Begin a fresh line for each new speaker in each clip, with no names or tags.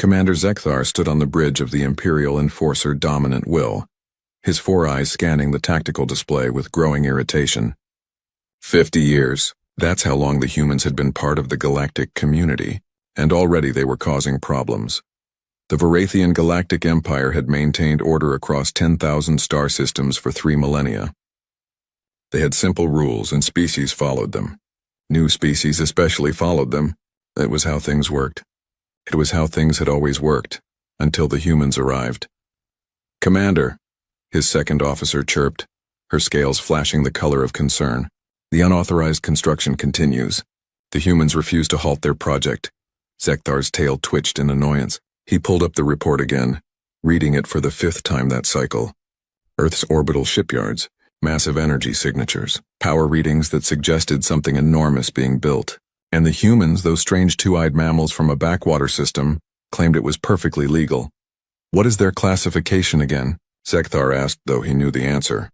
Commander Zekthar stood on the bridge of the Imperial Enforcer Dominant Will, his four eyes scanning the tactical display with growing irritation. 50 years, that's how long the humans had been part of the Galactic community, and already they were causing problems. The Varathian Galactic Empire had maintained order across 10,000 star systems for 3 millennia. They had simple rules and species followed them. New species especially followed them. That was how things worked. It was how things had always worked, until the humans arrived. "Commander," his second officer chirped, her scales flashing the color of concern. "The unauthorized construction continues. The humans refuse to halt their project." Zekthar's tail twitched in annoyance. He pulled up the report again, reading it for the 5th time that cycle. Earth's orbital shipyards, massive energy signatures, power readings that suggested something enormous being built. And the humans, those strange two-eyed mammals from a backwater system, claimed it was perfectly legal. "What is their classification again?" Zekthar asked, though he knew the answer.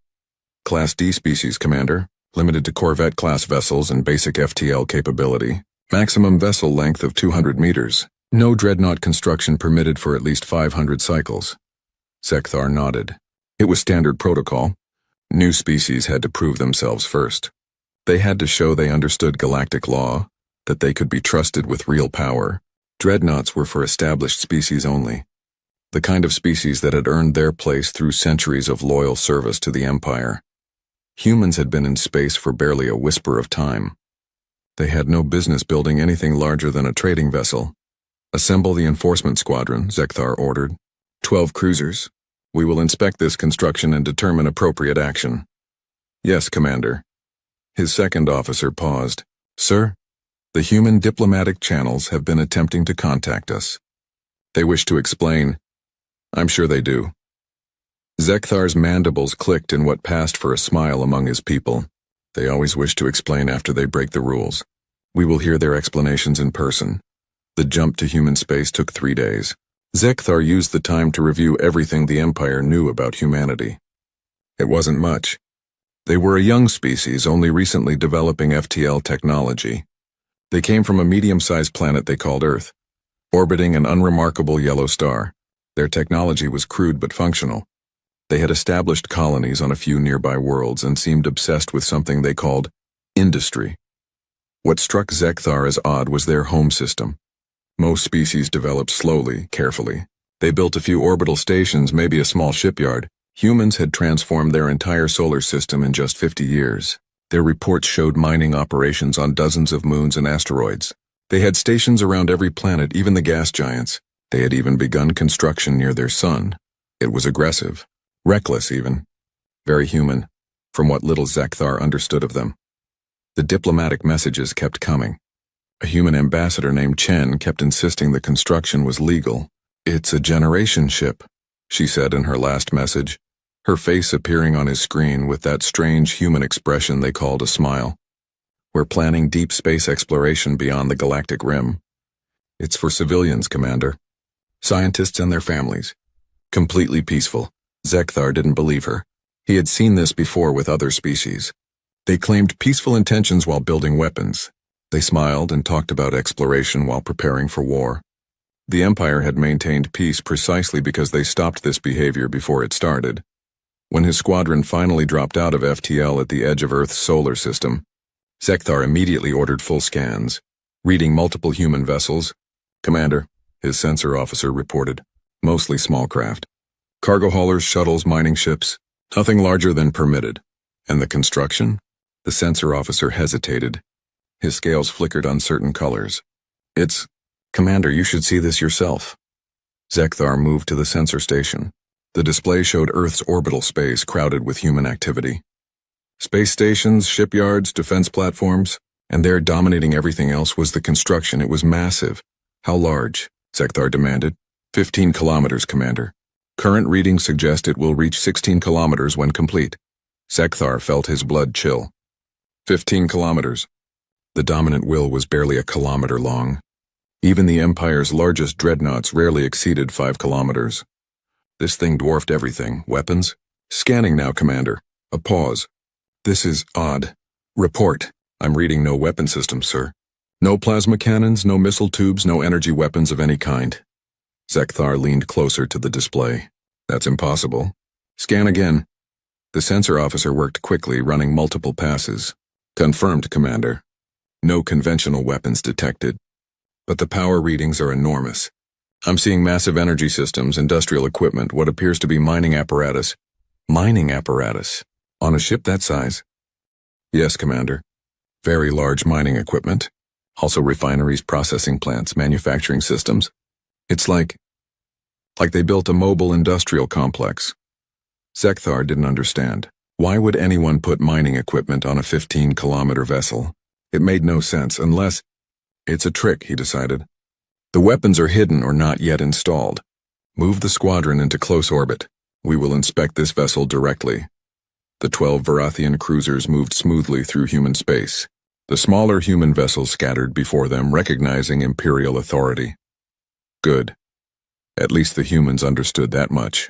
"Class D species, Commander. Limited to Corvette-class vessels and basic FTL capability. Maximum vessel length of 200 meters. No Dreadnought construction permitted for at least 500 cycles." Zekthar nodded. It was standard protocol. New species had to prove themselves first. They had to show they understood galactic law, that they could be trusted with real power. Dreadnoughts were for established species only. The kind of species that had earned their place through centuries of loyal service to the Empire. Humans had been in space for barely a whisper of time. They had no business building anything larger than a trading vessel. "Assemble the enforcement squadron," Zekthar ordered. 12 cruisers. We will inspect this construction and determine appropriate action." "Yes, Commander." His second officer paused. "Sir, the human diplomatic channels have been attempting to contact us. They wish to explain." "I'm sure they do." Zekthar's mandibles clicked in what passed for a smile among his people. They always wish to explain after they break the rules. "We will hear their explanations in person." The jump to human space took 3 days. Zekthar used the time to review everything the Empire knew about humanity. It wasn't much. They were a young species, only recently developing FTL technology. They came from a medium-sized planet they called Earth, orbiting an unremarkable yellow star. Their technology was crude but functional. They had established colonies on a few nearby worlds and seemed obsessed with something they called industry. What struck Zekthar as odd was their home system. Most species developed slowly, carefully. They built a few orbital stations, maybe a small shipyard. Humans had transformed their entire solar system in just 50 years. Their reports showed mining operations on dozens of moons and asteroids. They had stations around every planet, even the gas giants. They had even begun construction near their sun. It was aggressive, reckless even. Very human, from what little Zekthar understood of them. The diplomatic messages kept coming. A human ambassador named Chen kept insisting the construction was legal. "It's a generation ship," she said in her last message, her face appearing on his screen with that strange human expression they called a smile. "We're planning deep space exploration beyond the galactic rim. It's for civilians, Commander. Scientists and their families. Completely peaceful." Zekthar didn't believe her. He had seen this before with other species. They claimed peaceful intentions while building weapons. They smiled and talked about exploration while preparing for war. The Empire had maintained peace precisely because they stopped this behavior before it started. When his squadron finally dropped out of FTL at the edge of Earth's solar system, Zekthar immediately ordered full scans, reading multiple human vessels. "Commander," his sensor officer reported, "mostly small craft. Cargo haulers, shuttles, mining ships, nothing larger than permitted." "And the construction?" The sensor officer hesitated. His scales flickered uncertain colors. "It's... Commander, you should see this yourself." Zekthar moved to the sensor station. The display showed Earth's orbital space crowded with human activity. Space stations, shipyards, defense platforms, and there dominating everything else was the construction. It was massive. "How large?" Zekthar demanded. 15 kilometers, Commander. Current readings suggest it will reach 16 kilometers when complete." Zekthar felt his blood chill. 15 kilometers. The dominant will was barely a kilometer long. Even the Empire's largest dreadnoughts rarely exceeded 5 kilometers. This thing dwarfed everything. Weapons? "Scanning now, Commander." A pause. "This is odd." "Report." "I'm reading no weapon systems, sir. No plasma cannons, no missile tubes, no energy weapons of any kind." Zekthar leaned closer to the display. That's impossible. Scan again. The sensor officer worked quickly, running multiple passes. Confirmed, Commander. No conventional weapons detected. But the power readings are enormous. I'm seeing massive energy systems, industrial equipment, what appears to be mining apparatus. Mining apparatus? On a ship that size? Yes, Commander. Very large mining equipment. Also refineries, processing plants, manufacturing systems. It's like they built a mobile industrial complex. Zekthar didn't understand. Why would anyone put mining equipment on a 15-kilometer vessel? It made no sense unless... It's a trick, he decided. The weapons are hidden or not yet installed. Move the squadron into close orbit. We will inspect this vessel directly. The 12 Varathian cruisers moved smoothly through human space. The smaller human vessels scattered before them, recognizing Imperial authority. Good. At least the humans understood that much.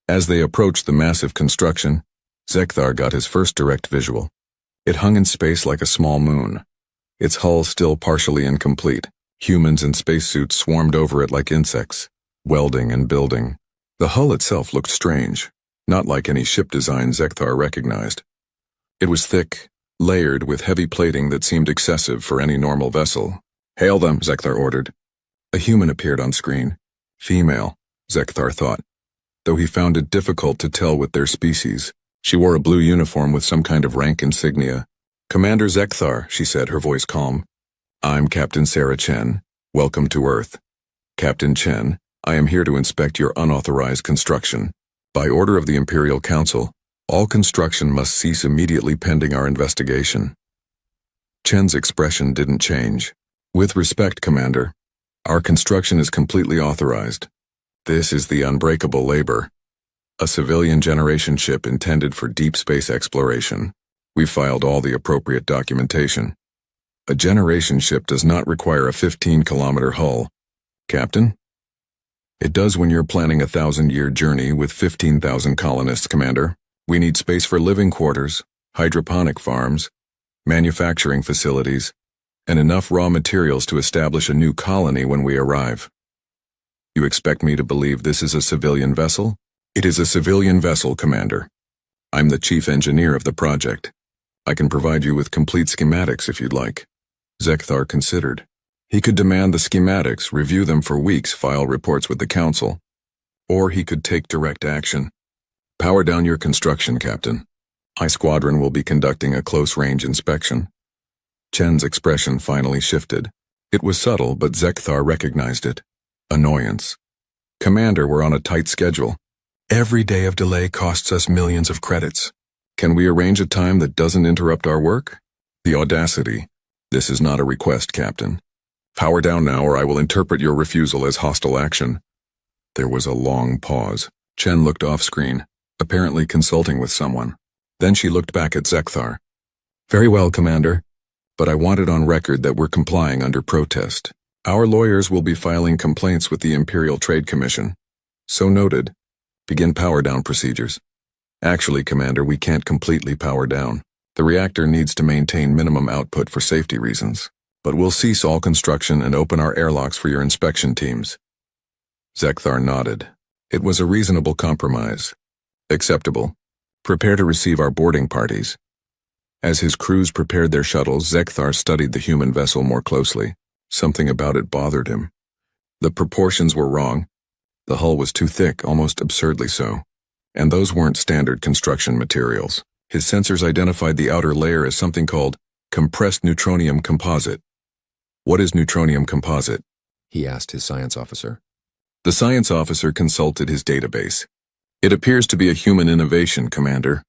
As they approached the massive construction, Zekthar got his first direct visual. It hung in space like a small moon. Its hull still partially incomplete. Humans in spacesuits swarmed over it like insects, welding and building. The hull itself looked strange, not like any ship design Zekthar recognized. It was thick, layered with heavy plating that seemed excessive for any normal vessel. Hail them, Zekthar ordered. A human appeared on screen. Female, Zekthar thought, though he found it difficult to tell with their species. She wore a blue uniform with some kind of rank insignia. Commander Zekthar, she said, her voice calm. I'm Captain Sarah Chen. Welcome to Earth. Captain Chen, I am here to inspect your unauthorized construction. By order of the Imperial Council, all construction must cease immediately pending our investigation. Chen's expression didn't change. With respect, Commander, our construction is completely authorized. This is the Unbreakable Labor, a civilian generation ship intended for deep space exploration. We've filed all the appropriate documentation. A generation ship does not require a 15-kilometer hull. Captain? It does when you're planning a 1,000-year journey with 15,000 colonists, Commander. We need space for living quarters, hydroponic farms, manufacturing facilities, and enough raw materials to establish a new colony when we arrive. You expect me to believe this is a civilian vessel? It is a civilian vessel, Commander. I'm the chief engineer of the project. I can provide you with complete schematics if you'd like. Zekthar considered. He could demand the schematics, review them for weeks, file reports with the Council. Or he could take direct action. Power down your construction, Captain. My squadron will be conducting a close-range inspection. Chen's expression finally shifted. It was subtle, but Zekthar recognized it. Annoyance. Commander, we're on a tight schedule. Every day of delay costs us millions of credits. Can we arrange a time that doesn't interrupt our work? The audacity. This is not a request, Captain. Power down now or I will interpret your refusal as hostile action. There was a long pause. Chen looked off-screen, apparently consulting with someone. Then she looked back at Zekthar. Very well, Commander. But I want it on record that we're complying under protest. Our lawyers will be filing complaints with the Imperial Trade Commission. So noted. Begin power down procedures. Actually, Commander, we can't completely power down. The reactor needs to maintain minimum output for safety reasons. But we'll cease all construction and open our airlocks for your inspection teams. Zekthar nodded. It was a reasonable compromise. Acceptable. Prepare to receive our boarding parties. As his crews prepared their shuttles, Zekthar studied the human vessel more closely. Something about it bothered him. The proportions were wrong. The hull was too thick, almost absurdly so. And those weren't standard construction materials. His sensors identified the outer layer as something called compressed neutronium composite. What is neutronium composite? He asked his science officer. The science officer consulted his database. It appears to be a human innovation, Commander.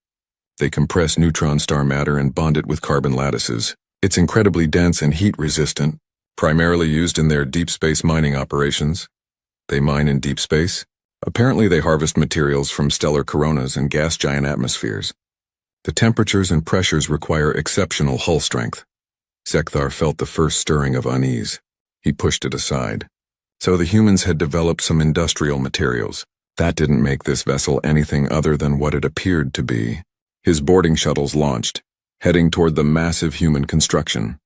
They compress neutron star matter and bond it with carbon lattices. It's incredibly dense and heat-resistant, primarily used in their deep space mining operations. They mine in deep space? Apparently they harvest materials from stellar coronas and gas giant atmospheres. The temperatures and pressures require exceptional hull strength. Zekthar felt the first stirring of unease. He pushed it aside. So the humans had developed some industrial materials. That didn't make this vessel anything other than what it appeared to be. His boarding shuttles launched, heading toward the massive human construction.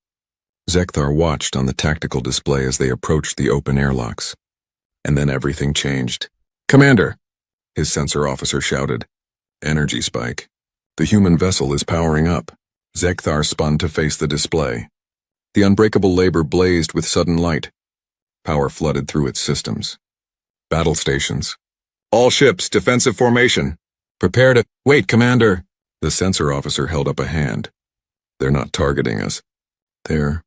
Zekthar watched on the tactical display as they approached the open airlocks. And then everything changed. "Commander!" his sensor officer shouted. "Energy spike. The human vessel is powering up." Zekthar spun to face the display. The unbreakable labor blazed with sudden light. Power flooded through its systems. Battle stations. "All ships, defensive formation. Prepare to— Wait, Commander!" The sensor officer held up a hand. "They're not targeting us. They're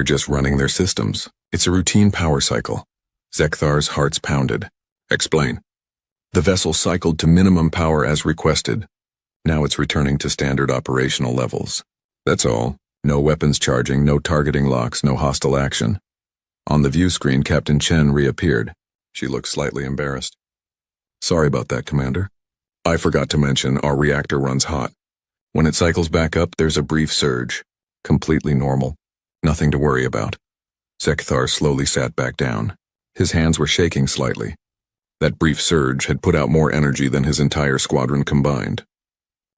just running their systems. It's a routine power cycle." Zekthar's hearts pounded. "Explain." "The vessel cycled to minimum power as requested. Now it's returning to standard operational levels. That's all. No weapons charging, no targeting locks, no hostile action." On the view screen, Captain Chen reappeared. She looked slightly embarrassed. "Sorry about that, Commander. I forgot to mention our reactor runs hot. When it cycles back up, there's a brief surge. Completely normal. Nothing to worry about." Zekthar slowly sat back down. His hands were shaking slightly. That brief surge had put out more energy than his entire squadron combined.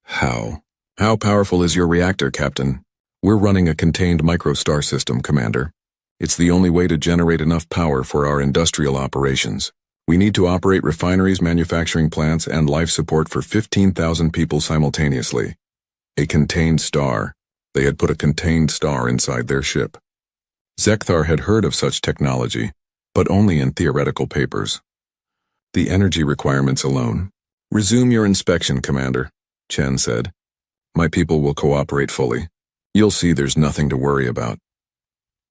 How powerful is your reactor, Captain?" "We're running a contained microstar system, Commander. It's the only way to generate enough power for our industrial operations. We need to operate refineries, manufacturing plants, and life support for 15,000 people simultaneously." A contained star. They had put a contained star inside their ship. Zekthar had heard of such technology, but only in theoretical papers. The energy requirements alone. "Resume your inspection, Commander," Chen said. "My people will cooperate fully. You'll see there's nothing to worry about."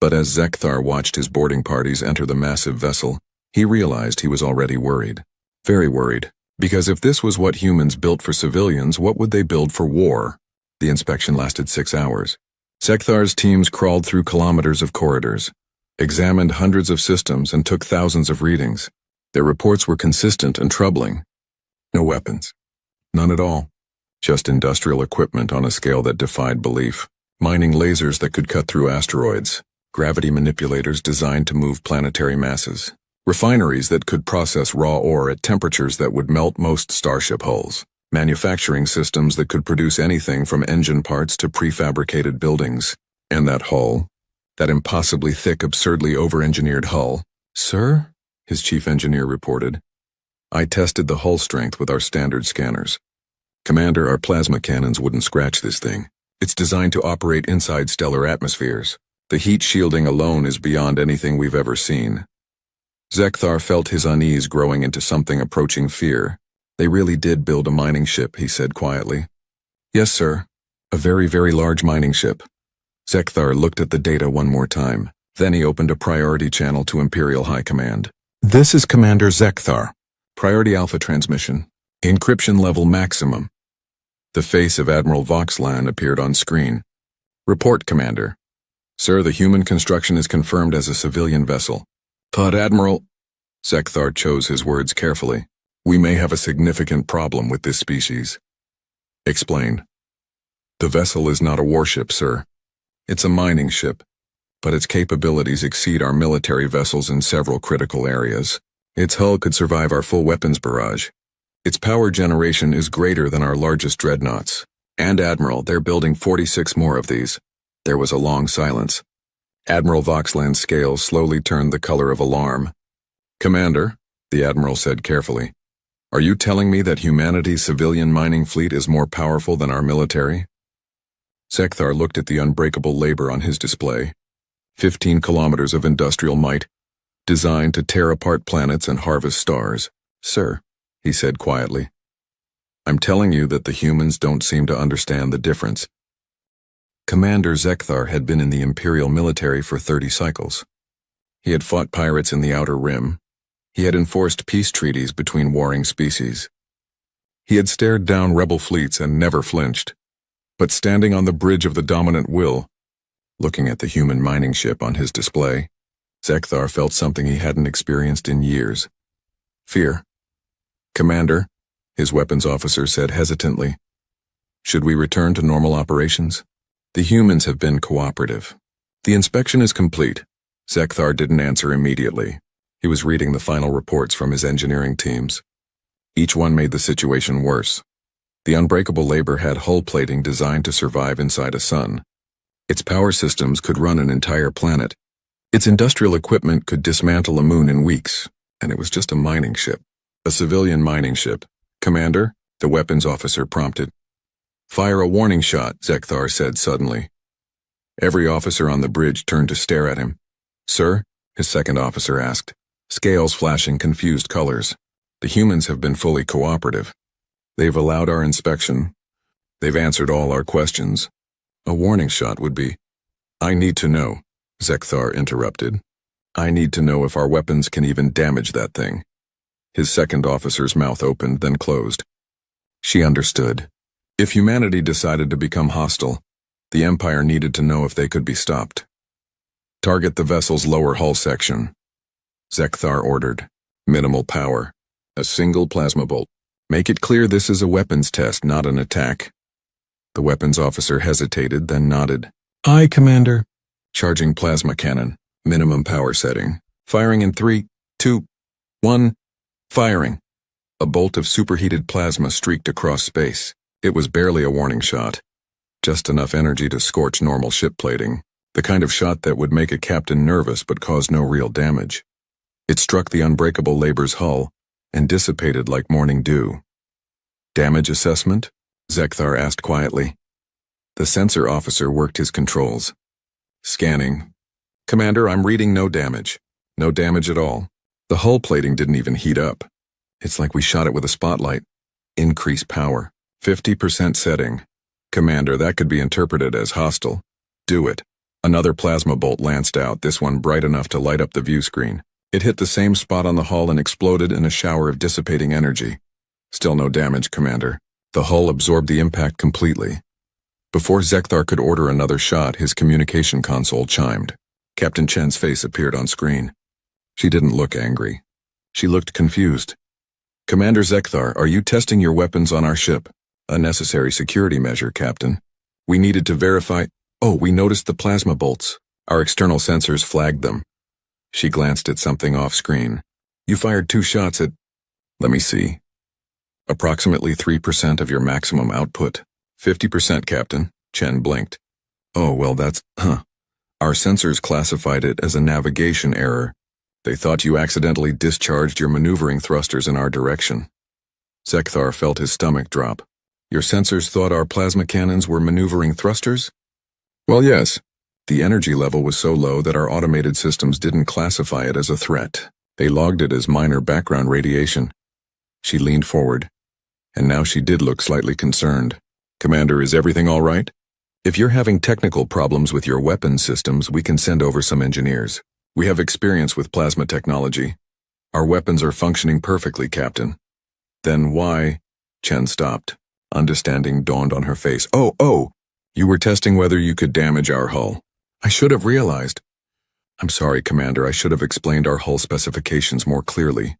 But as Zekthar watched his boarding parties enter the massive vessel, he realized he was already worried. Very worried, because if this was what humans built for civilians, what would they build for war? The inspection lasted 6 hours. Zekthar's teams crawled through kilometers of corridors, examined hundreds of systems, and took thousands of readings. Their reports were consistent and troubling. No weapons. None at all. Just industrial equipment on a scale that defied belief. Mining lasers that could cut through asteroids. Gravity manipulators designed to move planetary masses. Refineries that could process raw ore at temperatures that would melt most starship hulls. Manufacturing systems that could produce anything from engine parts to prefabricated buildings. And that hull. That impossibly thick, absurdly over-engineered hull. "Sir?" his chief engineer reported. "I tested the hull strength with our standard scanners. Commander, our plasma cannons wouldn't scratch this thing. It's designed to operate inside stellar atmospheres. The heat shielding alone is beyond anything we've ever seen." Zekthar felt his unease growing into something approaching fear. "They really did build a mining ship," he said quietly. "Yes, sir. A very, very large mining ship." Zekthar looked at the data one more time. Then he opened a priority channel to Imperial High Command. "This is Commander Zekthar. Priority Alpha transmission. Encryption level maximum." The face of Admiral Voxlan appeared on screen. "Report, Commander." "Sir, the human construction is confirmed as a civilian vessel." "Thought Admiral—" Zekthar chose his words carefully. "We may have a significant problem with this species." "Explain." "The vessel is not a warship, sir. It's a mining ship, but its capabilities exceed our military vessels in several critical areas. Its hull could survive our full weapons barrage. Its power generation is greater than our largest dreadnoughts. And Admiral, they're building 46 more of these." There was a long silence. Admiral Voxland's scales slowly turned the color of alarm. "Commander," the Admiral said carefully, "are you telling me that humanity's civilian mining fleet is more powerful than our military?" Zekthar looked at the unbreakable labor on his display. 15 kilometers of industrial might, designed to tear apart planets and harvest stars. "Sir," he said quietly, "I'm telling you that the humans don't seem to understand the difference." Commander Zekthar had been in the Imperial military for 30 cycles. He had fought pirates in the Outer Rim. He had enforced peace treaties between warring species. He had stared down rebel fleets and never flinched. But standing on the bridge of the dominant will, looking at the human mining ship on his display, Zekthar felt something he hadn't experienced in years. Fear. "Commander," his weapons officer said hesitantly, "should we return to normal operations? The humans have been cooperative. The inspection is complete." Zekthar didn't answer immediately. He was reading the final reports from his engineering teams. Each one made the situation worse. The unbreakable labor had hull plating designed to survive inside a sun. Its power systems could run an entire planet. Its industrial equipment could dismantle a moon in weeks. And it was just a mining ship. A civilian mining ship. Commander, the weapons officer prompted. Fire a warning shot, Zekthar said suddenly. Every officer on the bridge turned to stare at him. Sir? His second officer asked, scales flashing confused colors. The humans have been fully cooperative. They've allowed our inspection. They've answered all our questions. A warning shot would be. I need to know, Zekthar interrupted. I need to know if our weapons can even damage that thing. His second officer's mouth opened, then closed. She understood. If humanity decided to become hostile, the Empire needed to know if they could be stopped. Target the vessel's lower hull section. Zekthar ordered. Minimal power. A single plasma bolt. Make it clear this is a weapons test, not an attack. The weapons officer hesitated, then nodded. Aye, Commander. Charging plasma cannon. Minimum power setting. Firing in 3, 2, 1. Firing. A bolt of superheated plasma streaked across space. It was barely a warning shot. Just enough energy to scorch normal ship plating. The kind of shot that would make a captain nervous but cause no real damage. It struck the unbreakable Labor's hull and dissipated like morning dew. Damage assessment? Zekthar asked quietly. The sensor officer worked his controls. Scanning. Commander, I'm reading no damage. No damage at all. The hull plating didn't even heat up. It's like we shot it with a spotlight. Increase power. 50% setting. Commander, that could be interpreted as hostile. Do it. Another plasma bolt lanced out, this one bright enough to light up the view screen. It hit the same spot on the hull and exploded in a shower of dissipating energy. Still no damage, Commander. The hull absorbed the impact completely. Before Zekthar could order another shot, his communication console chimed. Captain Chen's face appeared on screen. She didn't look angry. She looked confused. Commander Zekthar, are you testing your weapons on our ship? A necessary security measure, Captain. We needed to verify. Oh, we noticed the plasma bolts. Our external sensors flagged them. She glanced at something off-screen. You fired 2 shots at... Let me see. Approximately 3% of your maximum output. 50%, Captain. Chen blinked. Oh, well that's... Our sensors classified it as a navigation error. They thought you accidentally discharged your maneuvering thrusters in our direction. Zekthar felt his stomach drop. Your sensors thought our plasma cannons were maneuvering thrusters? Well, yes. The energy level was so low that our automated systems didn't classify it as a threat. They logged it as minor background radiation. She leaned forward. And now she did look slightly concerned. Commander, is everything all right? If you're having technical problems with your weapons systems, we can send over some engineers. We have experience with plasma technology. Our weapons are functioning perfectly, Captain. Then why? Chen stopped. Understanding dawned on her face. Oh, you were testing whether you could damage our hull. I should have realized. I'm sorry, Commander, I should have explained our hull specifications more clearly.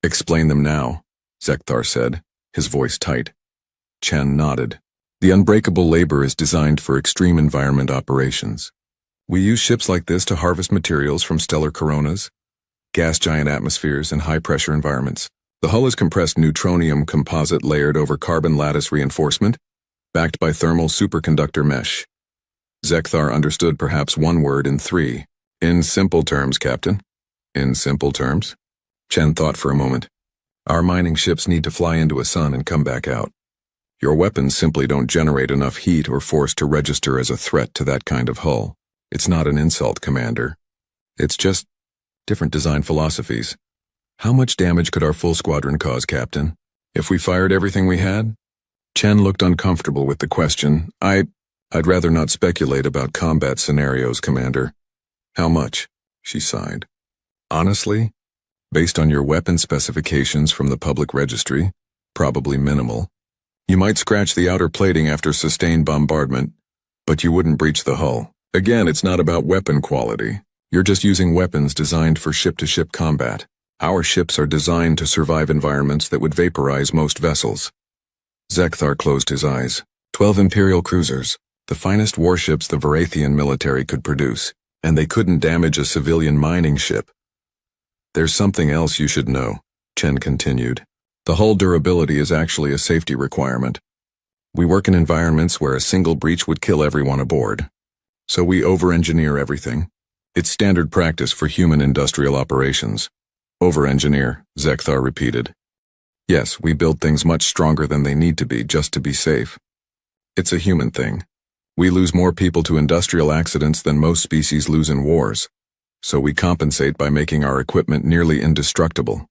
Explain them now, Zekthar said, his voice tight. Chen nodded. The unbreakable Labor is designed for extreme environment operations. We use ships like this to harvest materials from stellar coronas, gas giant atmospheres, and high-pressure environments. The hull is compressed neutronium composite layered over carbon lattice reinforcement, backed by thermal superconductor mesh. Zekthar understood perhaps one word in 3. In simple terms, Captain. In simple terms? Chen thought for a moment. Our mining ships need to fly into a sun and come back out. Your weapons simply don't generate enough heat or force to register as a threat to that kind of hull. It's not an insult, Commander. It's just different design philosophies. How much damage could our full squadron cause, Captain? If we fired everything we had? Chen looked uncomfortable with the question. I'd rather not speculate about combat scenarios, Commander. How much? She sighed. Honestly, based on your weapon specifications from the public registry, probably minimal. You might scratch the outer plating after sustained bombardment, but you wouldn't breach the hull. Again, it's not about weapon quality. You're just using weapons designed for ship-to-ship combat. Our ships are designed to survive environments that would vaporize most vessels. Zekthar closed his eyes. 12 Imperial cruisers, the finest warships the Varathian military could produce, and they couldn't damage a civilian mining ship. There's something else you should know, Chen continued. The hull durability is actually a safety requirement. We work in environments where a single breach would kill everyone aboard. So we over-engineer everything. It's standard practice for human industrial operations. Over-engineer, Zekthar repeated. Yes, we build things much stronger than they need to be just to be safe. It's a human thing. We lose more people to industrial accidents than most species lose in wars, so we compensate by making our equipment nearly indestructible.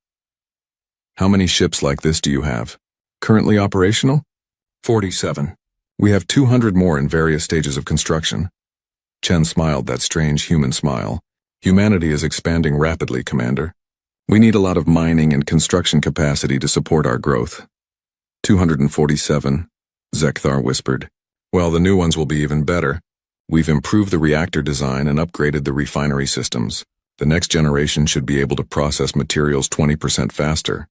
How many ships like this do you have? Currently operational? 47. We have 200 more in various stages of construction. Chen smiled that strange human smile. Humanity is expanding rapidly, Commander. We need a lot of mining and construction capacity to support our growth. 247, Zekthar whispered. Well, the new ones will be even better. We've improved the reactor design and upgraded the refinery systems. The next generation should be able to process materials 20% faster.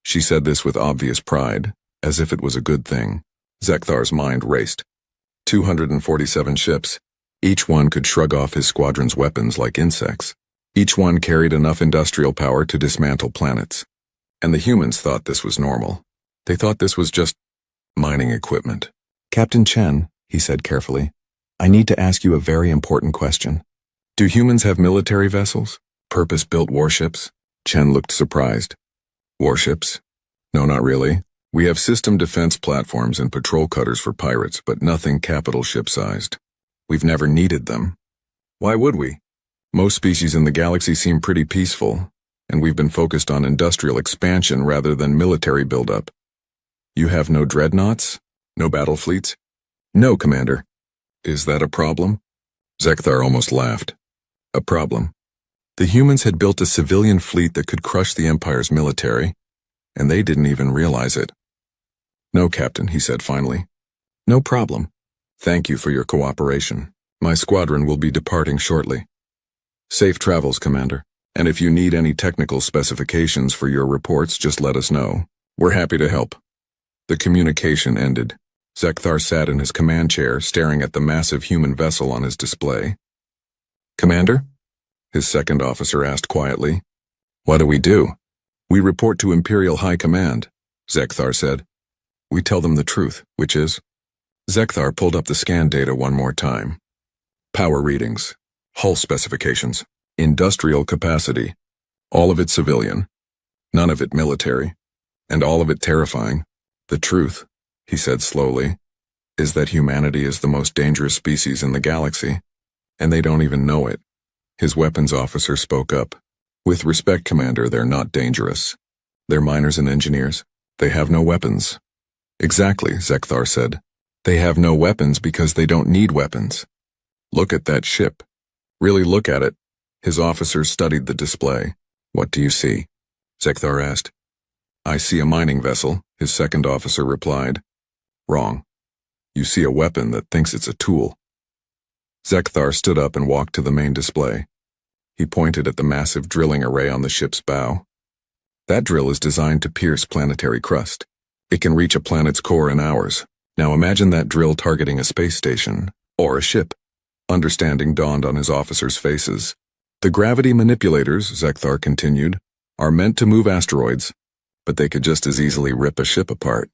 She said this with obvious pride, as if it was a good thing. Zekthar's mind raced. 247 ships. Each one could shrug off his squadron's weapons like insects. Each one carried enough industrial power to dismantle planets. And the humans thought this was normal. They thought this was just mining equipment. Captain Chen, he said carefully, I need to ask you a very important question. Do humans have military vessels? Purpose-built warships? Chen looked surprised. Warships? No, not really. We have system defense platforms and patrol cutters for pirates, but nothing capital ship-sized. We've never needed them. Why would we? Most species in the galaxy seem pretty peaceful, and we've been focused on industrial expansion rather than military buildup. You have no dreadnoughts? No battle fleets? No, Commander. Is that a problem? Zekthar almost laughed. A problem. The humans had built a civilian fleet that could crush the Empire's military, and they didn't even realize it. No, Captain, he said finally. No problem. Thank you for your cooperation. My squadron will be departing shortly. Safe travels, Commander. And if you need any technical specifications for your reports, just let us know. We're happy to help. The communication ended. Zekthar sat in his command chair, staring at the massive human vessel on his display. Commander? His second officer asked quietly. What do we do? We report to Imperial High Command, Zekthar said. We tell them the truth, which is... Zekthar pulled up the scan data one more time. Power readings, hull specifications, industrial capacity, all of it civilian, none of it military, and all of it terrifying. The truth, he said slowly, is that humanity is the most dangerous species in the galaxy, and they don't even know it. His weapons officer spoke up. With respect, Commander, they're not dangerous. They're miners and engineers. They have no weapons. Exactly, Zekthar said. They have no weapons because they don't need weapons. Look at that ship. Really look at it. His officers studied the display. What do you see? Zekthar asked. I see a mining vessel, his second officer replied. Wrong. You see a weapon that thinks it's a tool. Zekthar stood up and walked to the main display. He pointed at the massive drilling array on the ship's bow. That drill is designed to pierce planetary crust. It can reach a planet's core in hours. Now imagine that drill targeting a space station, or a ship. Understanding dawned on his officers' faces. The gravity manipulators, Zekthar continued, are meant to move asteroids, but they could just as easily rip a ship apart.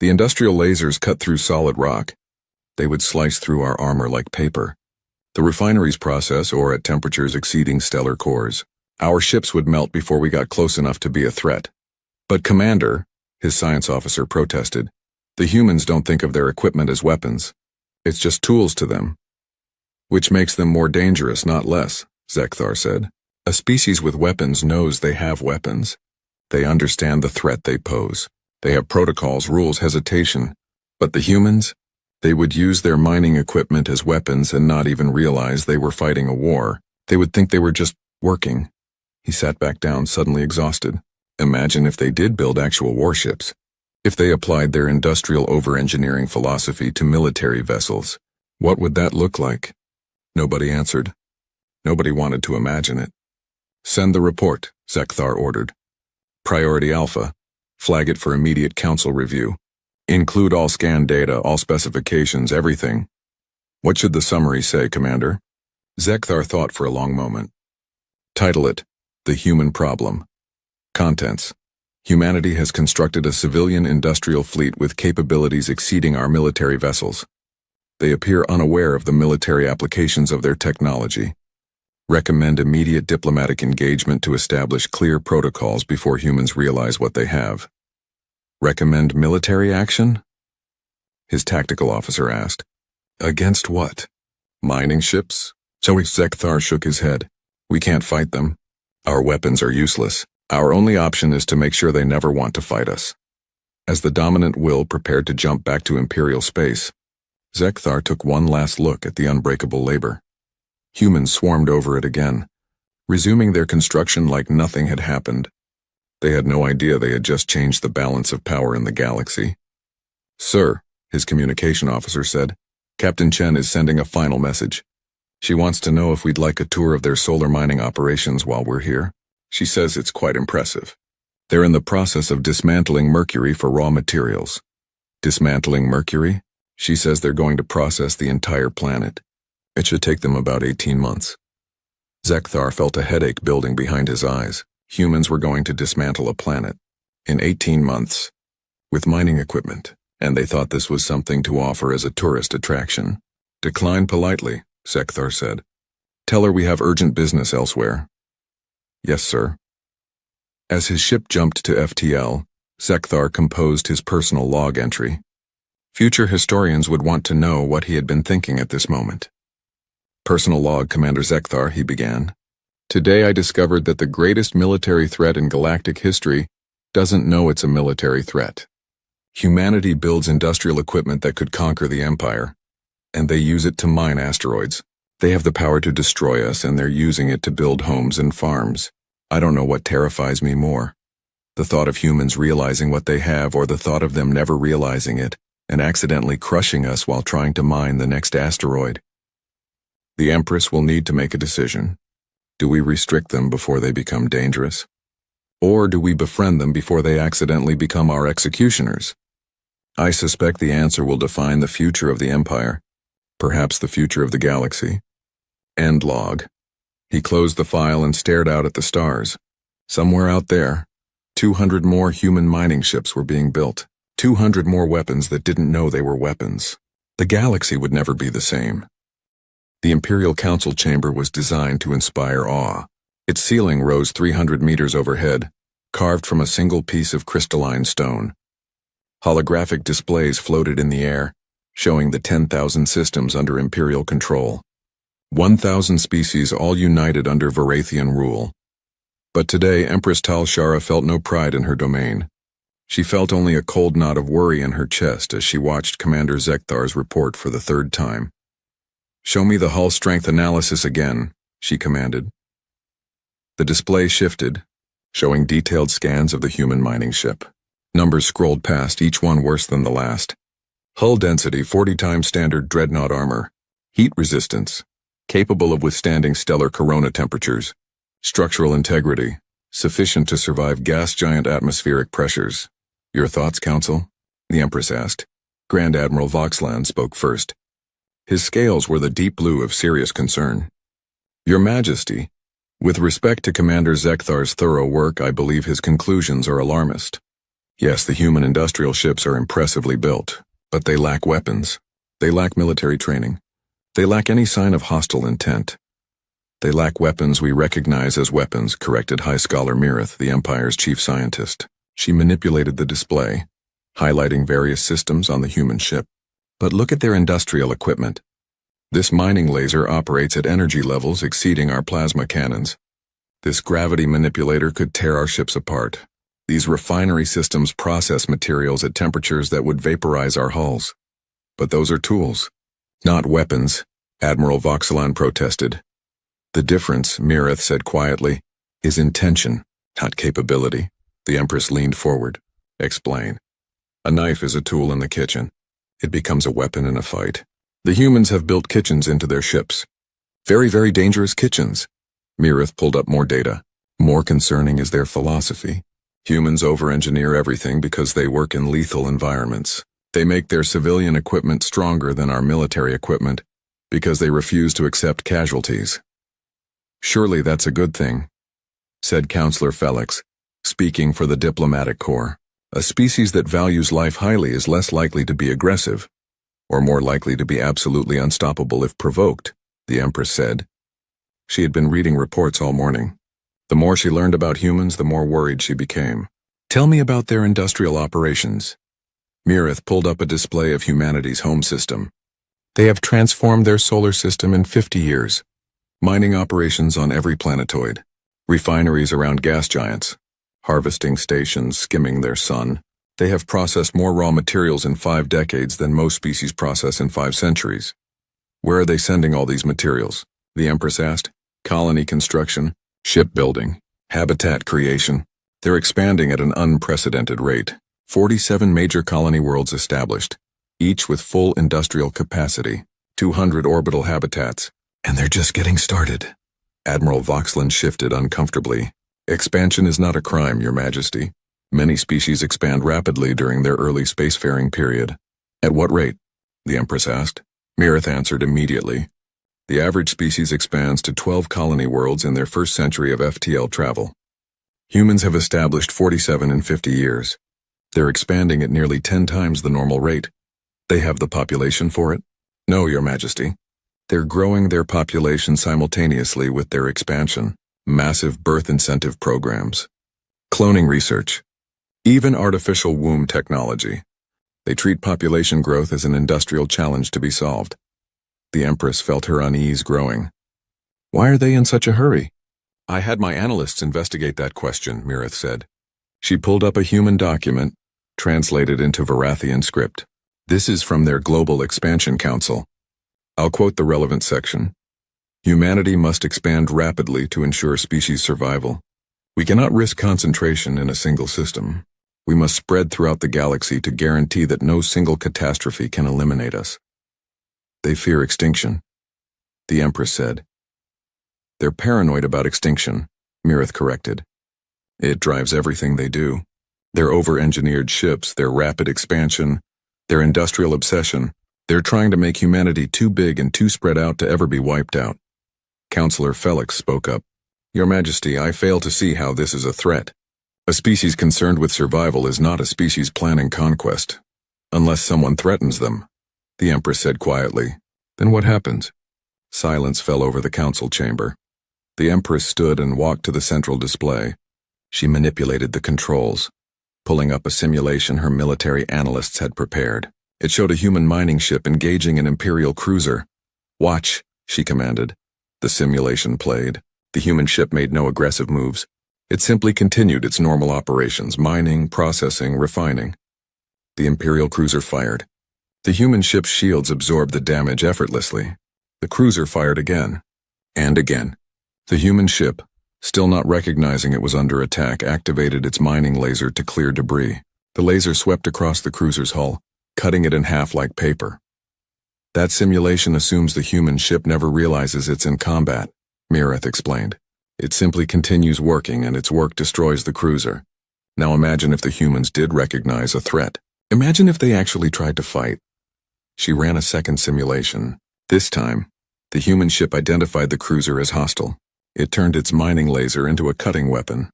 The industrial lasers cut through solid rock. They would slice through our armor like paper. The refineries process ore at temperatures exceeding stellar cores. Our ships would melt before we got close enough to be a threat. But Commander, his science officer protested, the humans don't think of their equipment as weapons. It's just tools to them. Which makes them more dangerous, not less, Zekthar said. A species with weapons knows they have weapons. They understand the threat they pose. They have protocols, rules, hesitation. But the humans? They would use their mining equipment as weapons and not even realize they were fighting a war. They would think they were just working. He sat back down, suddenly exhausted. Imagine if they did build actual warships. If they applied their industrial over-engineering philosophy to military vessels, what would that look like? Nobody answered. Nobody wanted to imagine it. Send the report, Zekthar ordered. Priority Alpha. Flag it for immediate council review. Include all scan data, all specifications, everything. What should the summary say, Commander? Zekthar thought for a long moment. Title it, The Human Problem. Contents. Humanity has constructed a civilian industrial fleet with capabilities exceeding our military vessels. They appear unaware of the military applications of their technology. Recommend immediate diplomatic engagement to establish clear protocols before humans realize what they have. Recommend military action? His tactical officer asked. Against what? Mining ships? Zekthar shook his head. We can't fight them. Our weapons are useless. Our only option is to make sure they never want to fight us. As the dominant will prepared to jump back to Imperial space, Zekthar took one last look at the unbreakable labor. Humans swarmed over it again, resuming their construction like nothing had happened. They had no idea they had just changed the balance of power in the galaxy. Sir, his communication officer said, Captain Chen is sending a final message. She wants to know if we'd like a tour of their solar mining operations while we're here. She says it's quite impressive. They're in the process of dismantling Mercury for raw materials. Dismantling Mercury? She says they're going to process the entire planet. It should take them about 18 months. Zekthar felt a headache building behind his eyes. Humans were going to dismantle a planet. In 18 months. With mining equipment. And they thought this was something to offer as a tourist attraction. Decline politely, Zekthar said. Tell her we have urgent business elsewhere. Yes, sir. As his ship jumped to FTL, Zekthar composed his personal log entry. Future historians would want to know what he had been thinking at this moment. Personal log, Commander Zekthar, he began. Today I discovered that the greatest military threat in galactic history doesn't know it's a military threat. Humanity builds industrial equipment that could conquer the Empire, and they use it to mine asteroids. They have the power to destroy us, and they're using it to build homes and farms. I don't know what terrifies me more. The thought of humans realizing what they have, or the thought of them never realizing it, and accidentally crushing us while trying to mine the next asteroid. The Empress will need to make a decision. Do we restrict them before they become dangerous? Or do we befriend them before they accidentally become our executioners? I suspect the answer will define the future of the Empire, perhaps the future of the galaxy. End log. He closed the file and stared out at the stars. Somewhere out there, 200 more human mining ships were being built. 200 more weapons that didn't know they were weapons. The galaxy would never be the same. The Imperial Council chamber was designed to inspire awe. Its ceiling rose 300 meters overhead, carved from a single piece of crystalline stone. Holographic displays floated in the air, showing the 10,000 systems under Imperial control. 1,000 species all united under Varathian rule. But today Empress Tal Shara felt no pride in her domain. She felt only a cold knot of worry in her chest as she watched Commander Zekthar's report for the third time. Show me the hull strength analysis again, she commanded. The display shifted, showing detailed scans of the human mining ship. Numbers scrolled past, each one worse than the last. Hull density 40 times standard Dreadnought armor. Heat resistance, capable of withstanding stellar corona temperatures. Structural integrity, sufficient to survive gas giant atmospheric pressures. Your thoughts, Council? The Empress asked. Grand Admiral Voxland spoke first. His scales were the deep blue of serious concern. Your Majesty, with respect to Commander Zekthar's thorough work, I believe his conclusions are alarmist. Yes, the human industrial ships are impressively built, but they lack weapons. They lack military training. They lack any sign of hostile intent. They lack weapons we recognize as weapons, corrected High Scholar Mirith, the Empire's chief scientist. She manipulated the display, highlighting various systems on the human ship. But look at their industrial equipment. This mining laser operates at energy levels exceeding our plasma cannons. This gravity manipulator could tear our ships apart. These refinery systems process materials at temperatures that would vaporize our hulls. But those are tools, not weapons, Admiral Voxelan protested. The difference, Mirith said quietly, is intention, not capability. The Empress leaned forward. Explain. A knife is a tool in the kitchen. It becomes a weapon in a fight. The humans have built kitchens into their ships. Very, very dangerous kitchens. Mirith pulled up more data. More concerning is their philosophy. Humans over-engineer everything because they work in lethal environments. They make their civilian equipment stronger than our military equipment because they refuse to accept casualties. Surely that's a good thing, said Counselor Felix, speaking for the diplomatic corps. A species that values life highly is less likely to be aggressive, or more likely to be absolutely unstoppable if provoked, the Empress said. She had been reading reports all morning. The more she learned about humans, the more worried she became. Tell me about their industrial operations. Mirith pulled up a display of humanity's home system. They have transformed their solar system in 50 years. Mining operations on every planetoid. Refineries around gas giants. Harvesting stations skimming their sun. They have processed more raw materials in 5 decades than most species process in 5 centuries. Where are they sending all these materials? The Empress asked. Colony construction, shipbuilding, habitat creation. They're expanding at an unprecedented rate. 47 major colony worlds established, each with full industrial capacity, 200 orbital habitats. And they're just getting started. Admiral Voxland shifted uncomfortably. Expansion is not a crime, Your Majesty. Many species expand rapidly during their early spacefaring period. At what rate? The Empress asked. Mirith answered immediately. The average species expands to 12 colony worlds in their first century of FTL travel. Humans have established 47 in 50 years. They're expanding at nearly 10 times the normal rate. They have the population for it? No, Your Majesty. They're growing their population simultaneously with their expansion. Massive birth incentive programs. Cloning research. Even artificial womb technology. They treat population growth as an industrial challenge to be solved. The Empress felt her unease growing. Why are they in such a hurry? I had my analysts investigate that question, Mirith said. She pulled up a human document, translated into Varathian script. This is from their Global Expansion Council. I'll quote the relevant section. Humanity must expand rapidly to ensure species survival. We cannot risk concentration in a single system. We must spread throughout the galaxy to guarantee that no single catastrophe can eliminate us. They fear extinction, the Empress said. They're paranoid about extinction, Mirith corrected. It drives everything they do. Their over-engineered ships, their rapid expansion, their industrial obsession. They're trying to make humanity too big and too spread out to ever be wiped out. Counselor Felix spoke up. Your Majesty, I fail to see how this is a threat. A species concerned with survival is not a species planning conquest. Unless someone threatens them, the Empress said quietly. Then what happens? Silence fell over the council chamber. The Empress stood and walked to the central display. She manipulated the controls, pulling up a simulation her military analysts had prepared. It showed a human mining ship engaging an Imperial cruiser. Watch, she commanded. The simulation played. The human ship made no aggressive moves. It simply continued its normal operations, mining, processing, refining. The Imperial cruiser fired. The human ship's shields absorbed the damage effortlessly. The cruiser fired again. And again. The human ship, still not recognizing it was under attack, activated its mining laser to clear debris. The laser swept across the cruiser's hull, cutting it in half like paper. That simulation assumes the human ship never realizes it's in combat, Mirith explained. It simply continues working, and its work destroys the cruiser. Now imagine if the humans did recognize a threat. Imagine if they actually tried to fight. She ran a second simulation. This time, the human ship identified the cruiser as hostile. It turned its mining laser into a cutting weapon.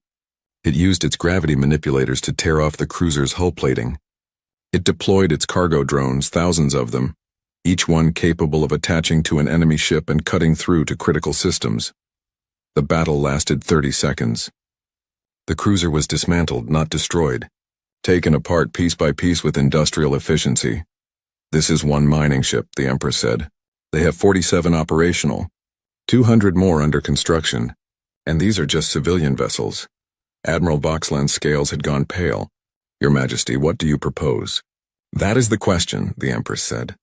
It used its gravity manipulators to tear off the cruiser's hull plating. It deployed its cargo drones, thousands of them, each one capable of attaching to an enemy ship and cutting through to critical systems. The battle lasted 30 seconds. The cruiser was dismantled, not destroyed, taken apart piece by piece with industrial efficiency. This is one mining ship, the Empress said. They have 47 operational, 200 more under construction, and these are just civilian vessels. Admiral Voxland's scales had gone pale. Your Majesty, what do you propose? That is the question, the Empress said.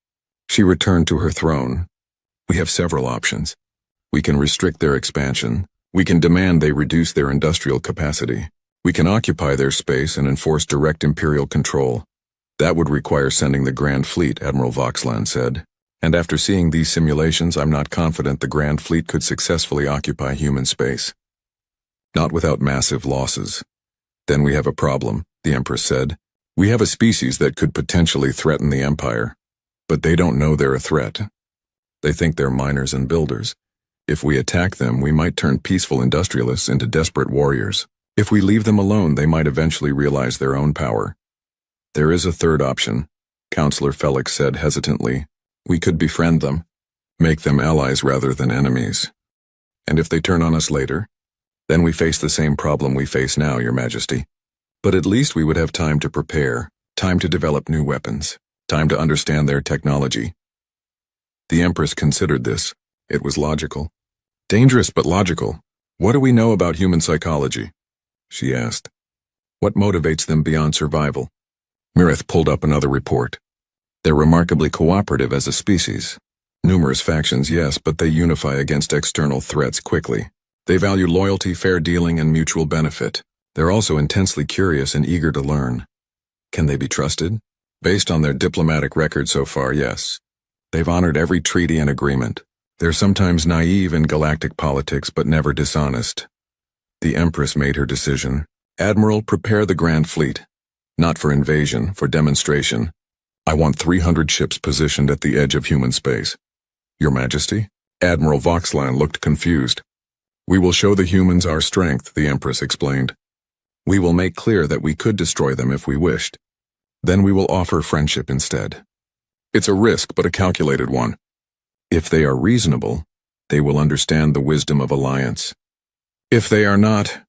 She returned to her throne. We have several options. We can restrict their expansion. We can demand they reduce their industrial capacity. We can occupy their space and enforce direct Imperial control. That would require sending the Grand Fleet, Admiral Voxland said. And after seeing these simulations, I'm not confident the Grand Fleet could successfully occupy human space. Not without massive losses. Then we have a problem, the Empress said. We have a species that could potentially threaten the Empire. But they don't know they're a threat. They think they're miners and builders. If we attack them, we might turn peaceful industrialists into desperate warriors. If we leave them alone, they might eventually realize their own power. There is a third option, Counselor Felix said hesitantly. We could befriend them, make them allies rather than enemies. And if they turn on us later? Then we face the same problem we face now, Your Majesty. But at least we would have time to prepare, time to develop new weapons, time to understand their technology. The Empress considered this. It was logical. Dangerous but logical. What do we know about human psychology? She asked. What motivates them beyond survival? Mirith pulled up another report. They're remarkably cooperative as a species. Numerous factions, yes, but they unify against external threats quickly. They value loyalty, fair dealing, and mutual benefit. They're also intensely curious and eager to learn. Can they be trusted? Based on their diplomatic record so far, yes. They've honored every treaty and agreement. They're sometimes naive in galactic politics, but never dishonest. The Empress made her decision. Admiral, prepare the Grand Fleet. Not for invasion, for demonstration. I want 300 ships positioned at the edge of human space. Your Majesty? Admiral Voxlan looked confused. We will show the humans our strength, the Empress explained. We will make clear that we could destroy them if we wished. Then we will offer friendship instead. It's a risk, but a calculated one. If they are reasonable, they will understand the wisdom of alliance. If they are not,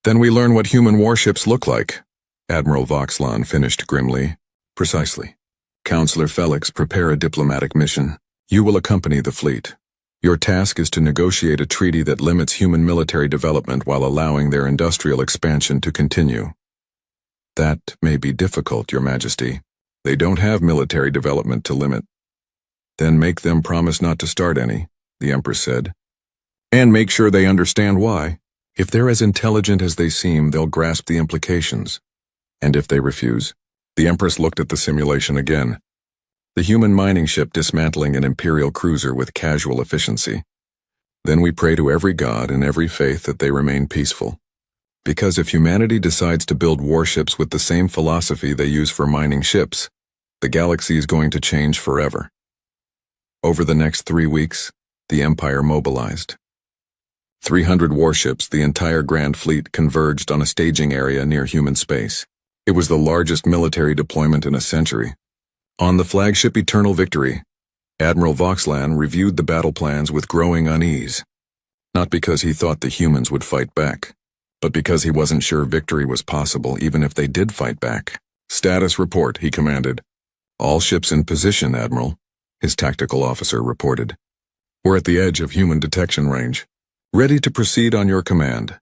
then we learn what human warships look like. Admiral Voxlan finished grimly. Precisely. Counselor Felix, prepare a diplomatic mission. You will accompany the fleet. Your task is to negotiate a treaty that limits human military development while allowing their industrial expansion to continue. That may be difficult, Your Majesty. They don't have military development to limit. Then make them promise not to start any, the Empress said. And make sure they understand why. If they're as intelligent as they seem, they'll grasp the implications. And if they refuse? The Empress looked at the simulation again. The human mining ship dismantling an Imperial cruiser with casual efficiency. Then we pray to every god and every faith that they remain peaceful. Because if humanity decides to build warships with the same philosophy they use for mining ships, the galaxy is going to change forever. Over the next 3 weeks, the Empire mobilized. 300 warships, the entire Grand Fleet, converged on a staging area near human space. It was the largest military deployment in a century. On the flagship Eternal Victory, Admiral Voxlan reviewed the battle plans with growing unease. Not because he thought the humans would fight back, but because he wasn't sure victory was possible even if they did fight back. Status report, he commanded. All ships in position, Admiral, his tactical officer reported. We're at the edge of human detection range. Ready to proceed on your command.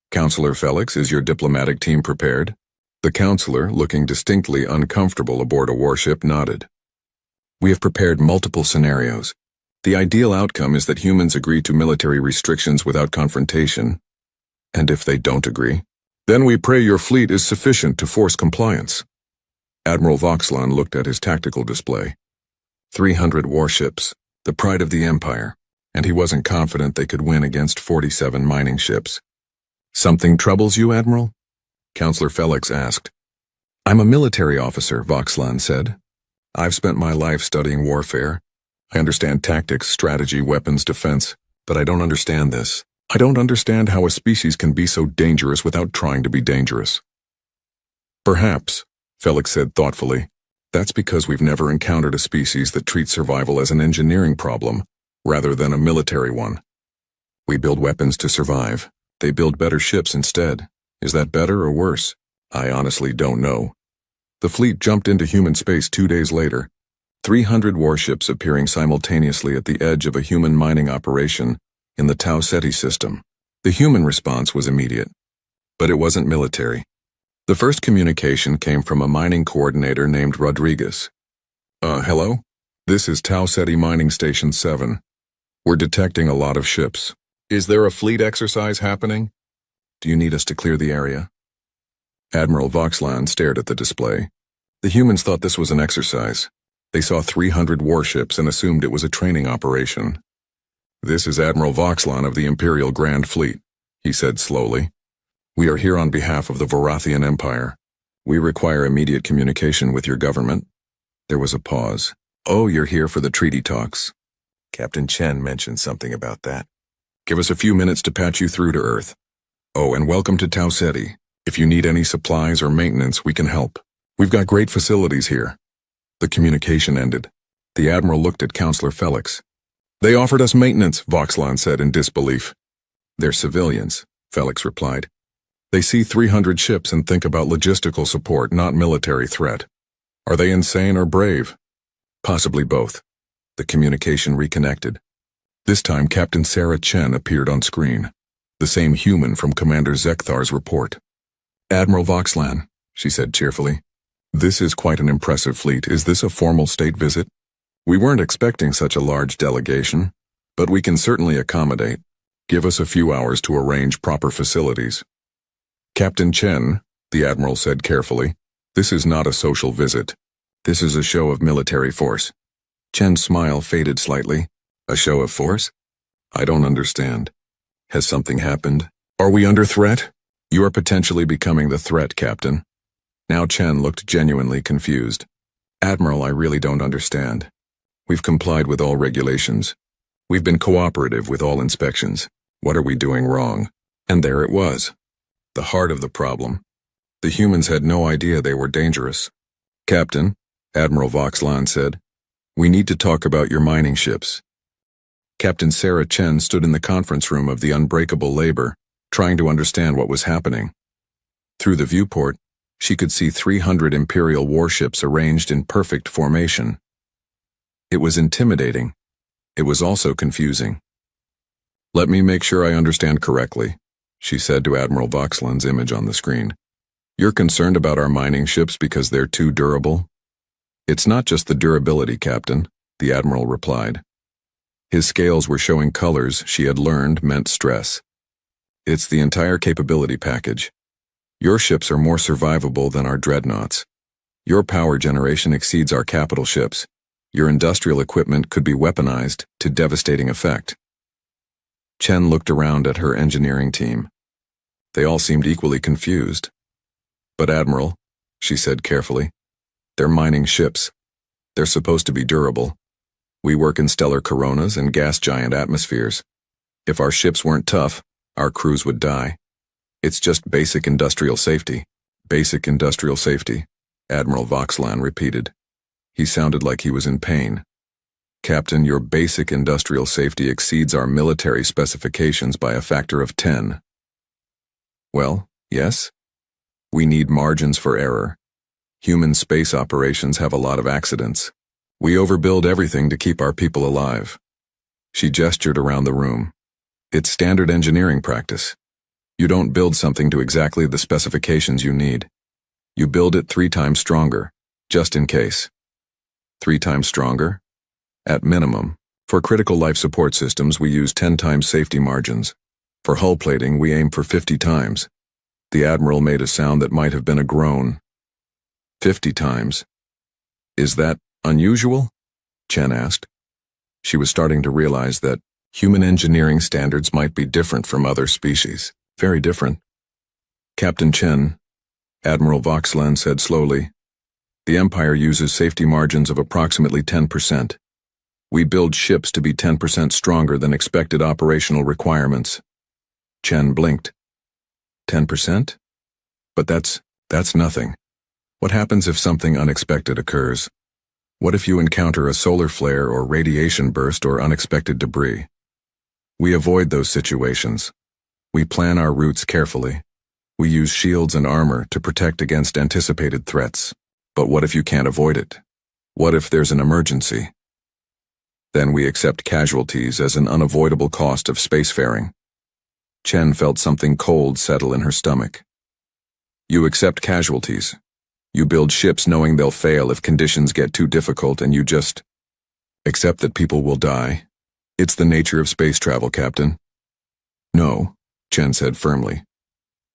Counselor Felix, is your diplomatic team prepared? The counselor, looking distinctly uncomfortable aboard a warship, nodded. We have prepared multiple scenarios. The ideal outcome is that humans agree to military restrictions without confrontation. And if they don't agree, then we pray your fleet is sufficient to force compliance. Admiral Voxlan looked at his tactical display. 300 warships, the pride of the Empire, and he wasn't confident they could win against 47 mining ships. Something troubles you, Admiral? Counselor Felix asked. I'm a military officer, Voxlan said. I've spent my life studying warfare. I understand tactics, strategy, weapons, defense, but I don't understand this. I don't understand how a species can be so dangerous without trying to be dangerous. Perhaps, Felix said thoughtfully, that's because we've never encountered a species that treats survival as an engineering problem, rather than a military one. We build weapons to survive. They build better ships instead. Is that better or worse? I honestly don't know. The fleet jumped into human space 2 days later. 300 warships appearing simultaneously at the edge of a human mining operation in the Tau Ceti system. The human response was immediate, but it wasn't military. The first communication came from a mining coordinator named Rodriguez. Hello? This is Tau Ceti Mining Station 7. We're detecting a lot of ships. Is there a fleet exercise happening? Do you need us to clear the area? Admiral Voxlan stared at the display. The humans thought this was an exercise. They saw 300 warships and assumed it was a training operation. This is Admiral Voxlan of the Imperial Grand Fleet, he said slowly. We are here on behalf of the Vorathian Empire. We require immediate communication with your government. There was a pause. Oh, you're here for the treaty talks. Captain Chen mentioned something about that. Give us a few minutes to patch you through to Earth. Oh, and welcome to Tau Ceti. If you need any supplies or maintenance, we can help. We've got great facilities here. The communication ended. The Admiral looked at Counselor Felix. They offered us maintenance, Voxlan said in disbelief. They're civilians, Felix replied. They see 300 ships and think about logistical support, not military threat. Are they insane or brave? Possibly both. The communication reconnected. This time Captain Sarah Chen appeared on screen, the same human from Commander Zekthar's report. Admiral Voxlan, she said cheerfully. This is quite an impressive fleet. Is this a formal state visit? We weren't expecting such a large delegation, but we can certainly accommodate. Give us a few hours to arrange proper facilities. Captain Chen, the Admiral said carefully, this is not a social visit. This is a show of military force. Chen's smile faded slightly. A show of force? I don't understand. Has something happened? Are we under threat? You are potentially becoming the threat, Captain. Now Chen looked genuinely confused. Admiral, I really don't understand. We've complied with all regulations. We've been cooperative with all inspections. What are we doing wrong? And there it was. The heart of the problem. The humans had no idea they were dangerous. Captain, Admiral Voxlan said, we need to talk about your mining ships. Captain Sarah Chen stood in the conference room of the Unbreakable Labor, trying to understand what was happening. Through the viewport, she could see 300 Imperial warships arranged in perfect formation. It was intimidating. It was also confusing. Let me make sure I understand correctly, she said to Admiral Voxlan's image on the screen. You're concerned about our mining ships because they're too durable? It's not just the durability, Captain, the Admiral replied. His scales were showing colors she had learned meant stress. It's the entire capability package. Your ships are more survivable than our dreadnoughts. Your power generation exceeds our capital ships. Your industrial equipment could be weaponized to devastating effect. Chen looked around at her engineering team. They all seemed equally confused. But Admiral, she said carefully, they're mining ships. They're supposed to be durable. We work in stellar coronas and gas giant atmospheres. If our ships weren't tough, our crews would die. It's just basic industrial safety. Basic industrial safety, Admiral Voxlan repeated. He sounded like he was in pain. Captain, your basic industrial safety exceeds our military specifications by a factor of 10. Well, yes? We need margins for error. Human space operations have a lot of accidents. We overbuild everything to keep our people alive. She gestured around the room. It's standard engineering practice. You don't build something to exactly the specifications you need. You build it 3 times stronger, just in case. 3 times stronger? At minimum. For critical life support systems, we use 10 times safety margins. For hull plating, we aim for 50 times. The Admiral made a sound that might have been a groan. 50 times. Is that unusual? Chen asked. She was starting to realize that human engineering standards might be different from other species. Very different. Captain Chen, Admiral Voxlan said slowly, the Empire uses safety margins of approximately 10%. We build ships to be 10% stronger than expected operational requirements. Chen blinked. 10%? But that's nothing. What happens if something unexpected occurs? What if you encounter a solar flare or radiation burst or unexpected debris? We avoid those situations. We plan our routes carefully. We use shields and armor to protect against anticipated threats. But what if you can't avoid it? What if there's an emergency? Then we accept casualties as an unavoidable cost of spacefaring. Chen felt something cold settle in her stomach. You accept casualties. You build ships knowing they'll fail if conditions get too difficult, and you just accept that people will die. It's the nature of space travel, Captain. No, Chen said firmly.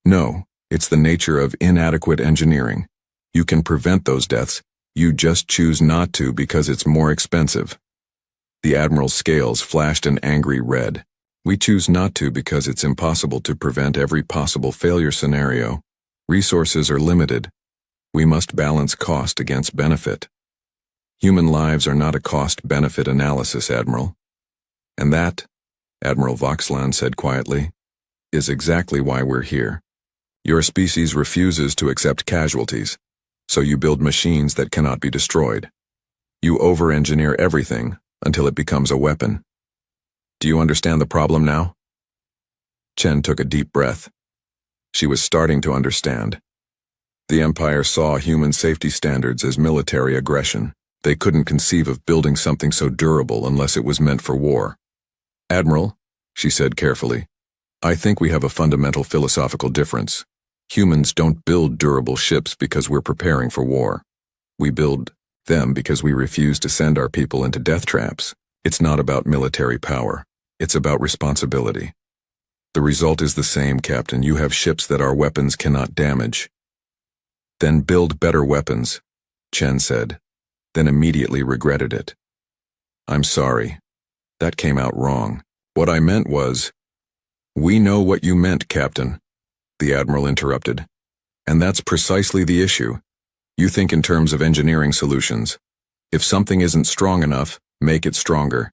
No, it's the nature of inadequate engineering. You can prevent those deaths. You just choose not to because it's more expensive. The Admiral's scales flashed an angry red. We choose not to because it's impossible to prevent every possible failure scenario. Resources are limited. We must balance cost against benefit. Human lives are not a cost-benefit analysis, Admiral. And that, Admiral Voxlan said quietly, is exactly why we're here. Your species refuses to accept casualties, so you build machines that cannot be destroyed. You over-engineer everything until it becomes a weapon. Do you understand the problem now? Chen took a deep breath. She was starting to understand. The Empire saw human safety standards as military aggression. They couldn't conceive of building something so durable unless it was meant for war. Admiral, she said carefully, I think we have a fundamental philosophical difference. Humans don't build durable ships because we're preparing for war. We build them because we refuse to send our people into death traps. It's not about military power. It's about responsibility. The result is the same, Captain. You have ships that our weapons cannot damage. Then build better weapons, Chen said, then immediately regretted it. I'm sorry. That came out wrong. What I meant was, we know what you meant, Captain, the Admiral interrupted. And that's precisely the issue. You think in terms of engineering solutions. If something isn't strong enough, make it stronger.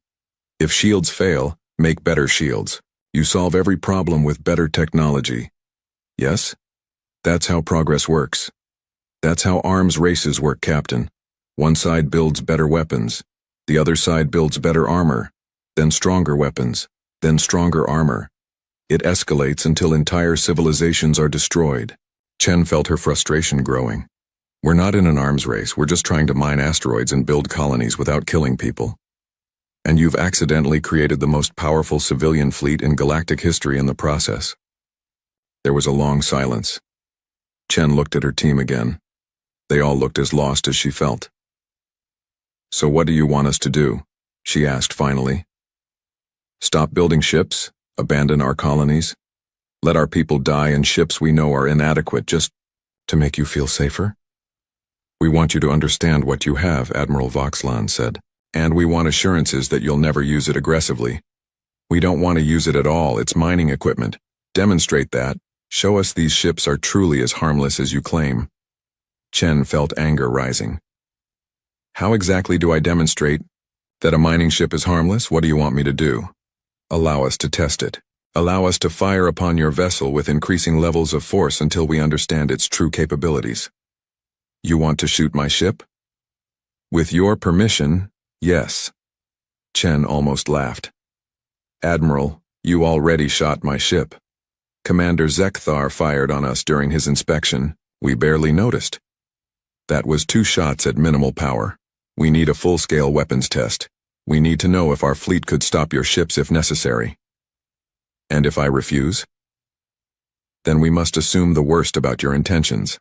If shields fail, make better shields. You solve every problem with better technology. Yes? That's how progress works. That's how arms races work, Captain. One side builds better weapons. The other side builds better armor. Then stronger weapons. Then stronger armor. It escalates until entire civilizations are destroyed. Chen felt her frustration growing. We're not in an arms race, we're just trying to mine asteroids and build colonies without killing people. And you've accidentally created the most powerful civilian fleet in galactic history in the process. There was a long silence. Chen looked at her team again. They all looked as lost as she felt. So what do you want us to do? She asked finally. Stop building ships? Abandon our colonies? Let our people die in ships we know are inadequate just to make you feel safer? We want you to understand what you have, Admiral Voxlan said, and we want assurances that you'll never use it aggressively. We don't want to use it at all, it's mining equipment. Demonstrate that. Show us these ships are truly as harmless as you claim. Chen felt anger rising. How exactly do I demonstrate that a mining ship is harmless? What do you want me to do? Allow us to test it. Allow us to fire upon your vessel with increasing levels of force until we understand its true capabilities. You want to shoot my ship? With your permission, yes. Chen almost laughed. Admiral, you already shot my ship. Commander Zekthar fired on us during his inspection. We barely noticed. That was 2 shots at minimal power. We need a full-scale weapons test. We need to know if our fleet could stop your ships if necessary. And if I refuse? Then we must assume the worst about your intentions.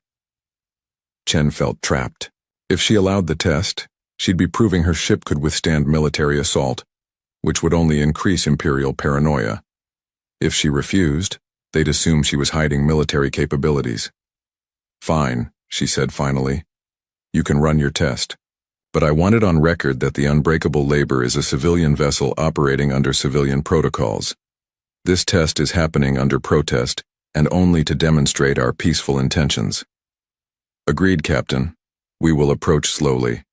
Chen felt trapped. If she allowed the test, she'd be proving her ship could withstand military assault, which would only increase Imperial paranoia. If she refused, they'd assume she was hiding military capabilities. Fine, she said finally. You can run your test. But I want it on record that the Unbreakable Labor is a civilian vessel operating under civilian protocols. This test is happening under protest and only to demonstrate our peaceful intentions. Agreed, Captain. We will approach slowly.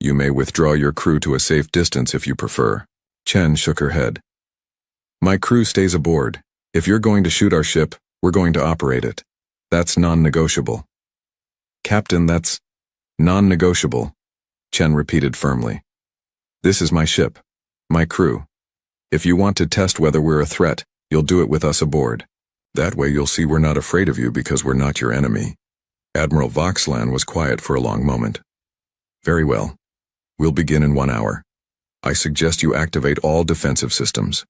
You may withdraw your crew to a safe distance if you prefer. Chen shook her head. My crew stays aboard. If you're going to shoot our ship, we're going to operate it. That's non-negotiable. Captain, that's non-negotiable, Chen repeated firmly. This is my ship, my crew. If you want to test whether we're a threat, you'll do it with us aboard. That way you'll see we're not afraid of you because we're not your enemy. Admiral Voxlan was quiet for a long moment. Very well. We'll begin in 1 hour. I suggest you activate all defensive systems.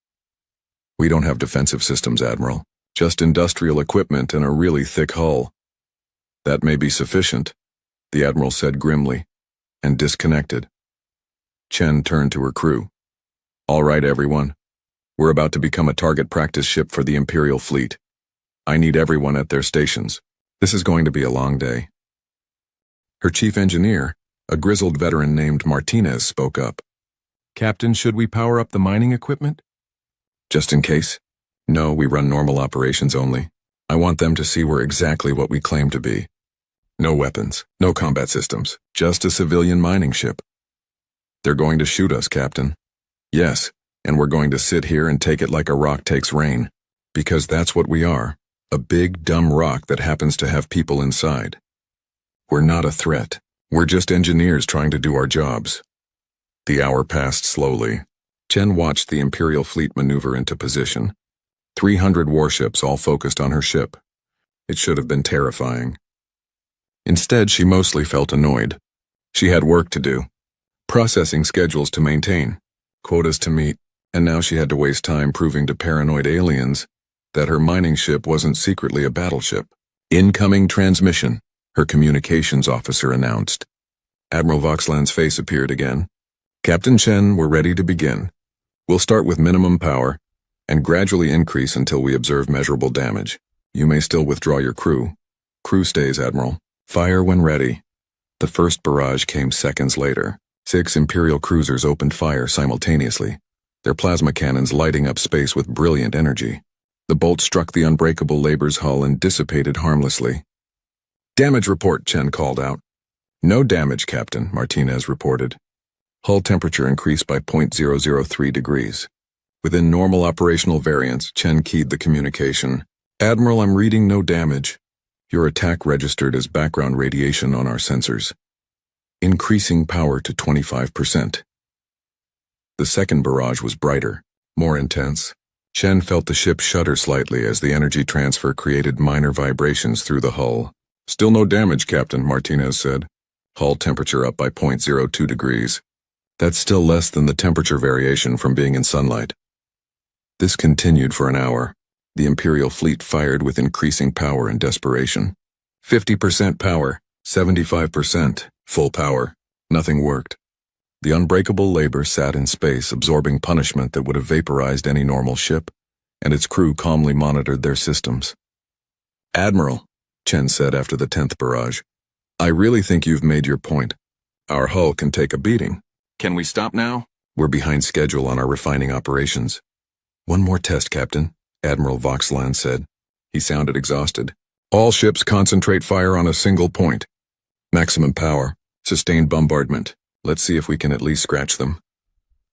We don't have defensive systems, Admiral. Just industrial equipment and a really thick hull. That may be sufficient, the Admiral said grimly, and disconnected. Chen turned to her crew. All right, everyone. We're about to become a target practice ship for the Imperial fleet. I need everyone at their stations. This is going to be a long day. Her chief engineer, a grizzled veteran named Martinez, spoke up. Captain, should we power up the mining equipment? Just in case. No, we run normal operations only. I want them to see we're exactly what we claim to be. No weapons, no combat systems, just a civilian mining ship. They're going to shoot us, Captain. Yes, and we're going to sit here and take it like a rock takes rain. Because that's what we are. A big, dumb rock that happens to have people inside. We're not a threat. We're just engineers trying to do our jobs. The hour passed slowly. Chen watched the Imperial fleet maneuver into position. 300 warships all focused on her ship. It should have been terrifying. Instead, she mostly felt annoyed. She had work to do. Processing schedules to maintain, quotas to meet, and now she had to waste time proving to paranoid aliens that her mining ship wasn't secretly a battleship. Incoming transmission, her communications officer announced. Admiral Voxland's face appeared again. Captain Chen, we're ready to begin. We'll start with minimum power and gradually increase until we observe measurable damage. You may still withdraw your crew. Crew stays, Admiral. Fire when ready. The first barrage came seconds later. 6 Imperial cruisers opened fire simultaneously, their plasma cannons lighting up space with brilliant energy. The bolt struck the unbreakable Labor's hull and dissipated harmlessly. Damage report, Chen called out. No damage, Captain, Martinez reported. Hull temperature increased by 0.003 degrees. Within normal operational variance, Chen keyed the communication. Admiral, I'm reading no damage. Your attack registered as background radiation on our sensors. Increasing power to 25%. The second barrage was brighter, more intense. Chen felt the ship shudder slightly as the energy transfer created minor vibrations through the hull. Still no damage, Captain, Martinez said. Hull temperature up by 0.02 degrees. That's still less than the temperature variation from being in sunlight. This continued for an hour. The Imperial fleet fired with increasing power and desperation. 50% power, 75%, full power. Nothing worked. The unbreakable Labor sat in space, absorbing punishment that would have vaporized any normal ship, and its crew calmly monitored their systems. Admiral, Chen said after the 10th barrage, I really think you've made your point. Our hull can take a beating. Can we stop now? We're behind schedule on our refining operations. One more test, Captain, Admiral Voxland said. He sounded exhausted. All ships concentrate fire on a single point. Maximum power, sustained bombardment. Let's see if we can at least scratch them.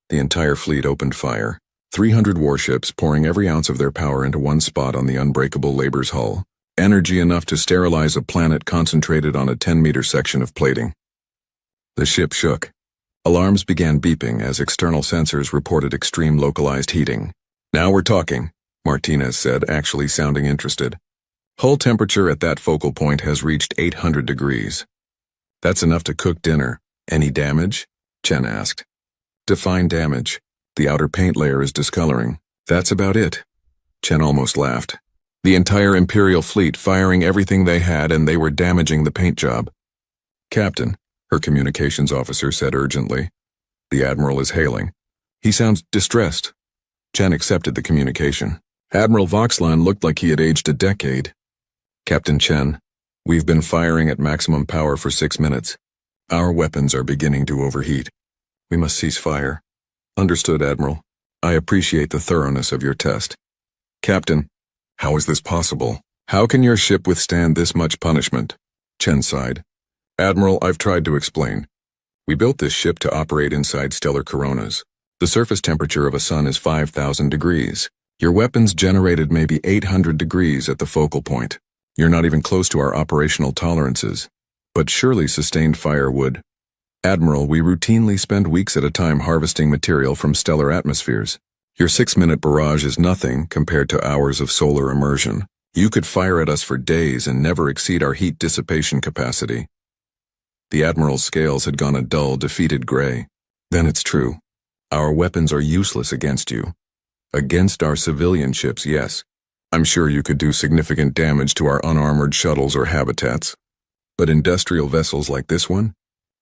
The entire fleet opened fire. 300 warships pouring every ounce of their power into one spot on the unbreakable Labor's hull. Energy enough to sterilize a planet concentrated on a 10-meter section of plating. The ship shook. Alarms began beeping as external sensors reported extreme localized heating. Now we're talking, Martinez said, actually sounding interested. Hull temperature at that focal point has reached 800 degrees. That's enough to cook dinner. Any damage? Chen asked. Define damage. The outer paint layer is discoloring. That's about it. Chen almost laughed. The entire Imperial fleet firing everything they had, and they were damaging the paint job. Captain, her communications officer said urgently. The Admiral is hailing. He sounds distressed. Chen accepted the communication. Admiral Voxland looked like he had aged a decade. Captain Chen, we've been firing at maximum power for 6 minutes. Our weapons are beginning to overheat. We must cease fire. Understood, Admiral. I appreciate the thoroughness of your test. Captain, how is this possible? How can your ship withstand this much punishment? Chen sighed. Admiral, I've tried to explain. We built this ship to operate inside stellar coronas. The surface temperature of a sun is 5,000 degrees. Your weapons generated maybe 800 degrees at the focal point. You're not even close to our operational tolerances. But surely sustained fire would. Admiral, we routinely spend weeks at a time harvesting material from stellar atmospheres. Your 6-minute barrage is nothing compared to hours of solar immersion. You could fire at us for days and never exceed our heat dissipation capacity. The Admiral's scales had gone a dull, defeated gray. Then it's true. Our weapons are useless against you. Against our civilian ships, yes. I'm sure you could do significant damage to our unarmored shuttles or habitats. But industrial vessels like this one,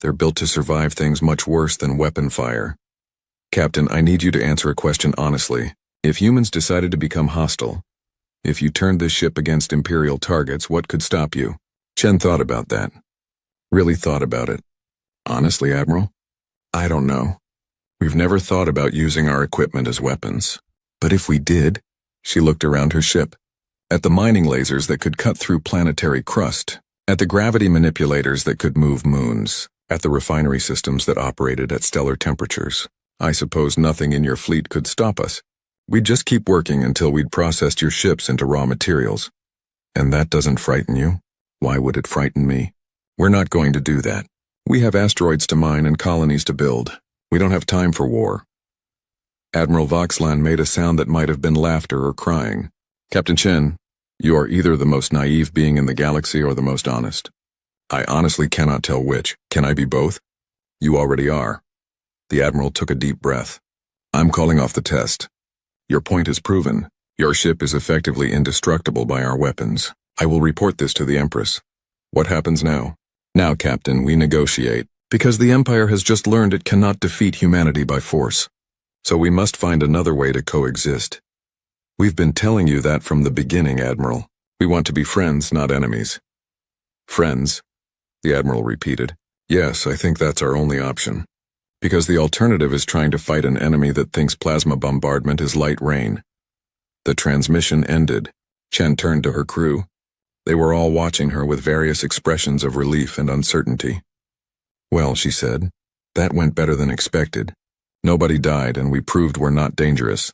they're built to survive things much worse than weapon fire. Captain, I need you to answer a question honestly. If humans decided to become hostile, if you turned this ship against Imperial targets, what could stop you? Chen thought about that. Really thought about it. Honestly, Admiral? I don't know. We've never thought about using our equipment as weapons. But if we did, she looked around her ship. At the mining lasers that could cut through planetary crust, at the gravity manipulators that could move moons, at the refinery systems that operated at stellar temperatures. I suppose nothing in your fleet could stop us. We'd just keep working until we'd processed your ships into raw materials. And that doesn't frighten you? Why would it frighten me? We're not going to do that. We have asteroids to mine and colonies to build. We don't have time for war. Admiral Voxlan made a sound that might have been laughter or crying. Captain Chen, you are either the most naive being in the galaxy or the most honest. I honestly cannot tell which. Can I be both? You already are. The Admiral took a deep breath. I'm calling off the test. Your point is proven. Your ship is effectively indestructible by our weapons. I will report this to the Empress. What happens now? Now, Captain, we negotiate, because the Empire has just learned it cannot defeat humanity by force. So we must find another way to coexist. We've been telling you that from the beginning, Admiral. We want to be friends, not enemies. Friends, the Admiral repeated. Yes, I think that's our only option. Because the alternative is trying to fight an enemy that thinks plasma bombardment is light rain. The transmission ended. Chen turned to her crew. They were all watching her with various expressions of relief and uncertainty. Well, she said, that went better than expected. Nobody died, and we proved we're not dangerous.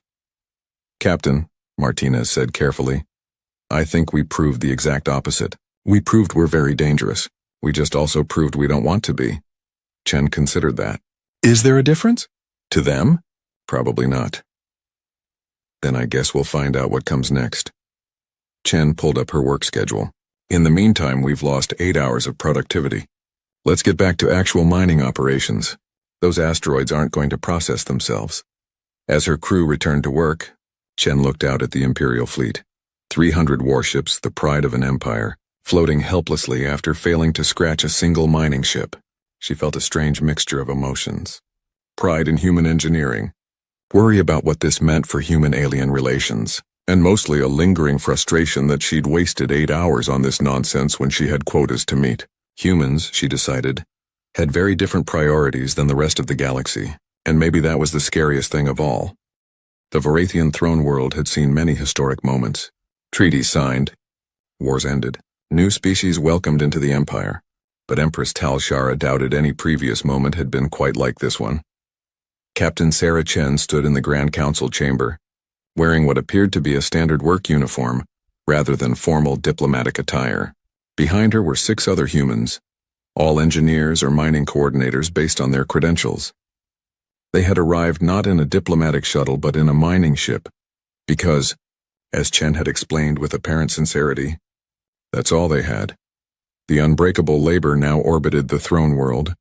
Captain, Martinez said carefully, I think we proved the exact opposite. We proved we're very dangerous. We just also proved we don't want to be. Chen considered that. Is there a difference? To them? Probably not. Then I guess we'll find out what comes next. Chen pulled up her work schedule. In the meantime, we've lost 8 hours of productivity. Let's get back to actual mining operations. Those asteroids aren't going to process themselves. As her crew returned to work, Chen looked out at the Imperial fleet. 300 warships, the pride of an empire, floating helplessly after failing to scratch a single mining ship. She felt a strange mixture of emotions. Pride in human engineering, worry about what this meant for human-alien relations, and mostly a lingering frustration that she'd wasted 8 hours on this nonsense when she had quotas to meet. Humans, she decided, had very different priorities than the rest of the galaxy, and maybe that was the scariest thing of all. The Varathian throne world had seen many historic moments. Treaties signed, wars ended, new species welcomed into the Empire, but Empress Tal Shara doubted any previous moment had been quite like this one. Captain Sarah Chen stood in the Grand Council chamber, wearing what appeared to be a standard work uniform, rather than formal diplomatic attire. Behind her were 6 other humans, all engineers or mining coordinators based on their credentials. They had arrived not in a diplomatic shuttle but in a mining ship, because, as Chen had explained with apparent sincerity, that's all they had. The unbreakable labor now orbited the throne world,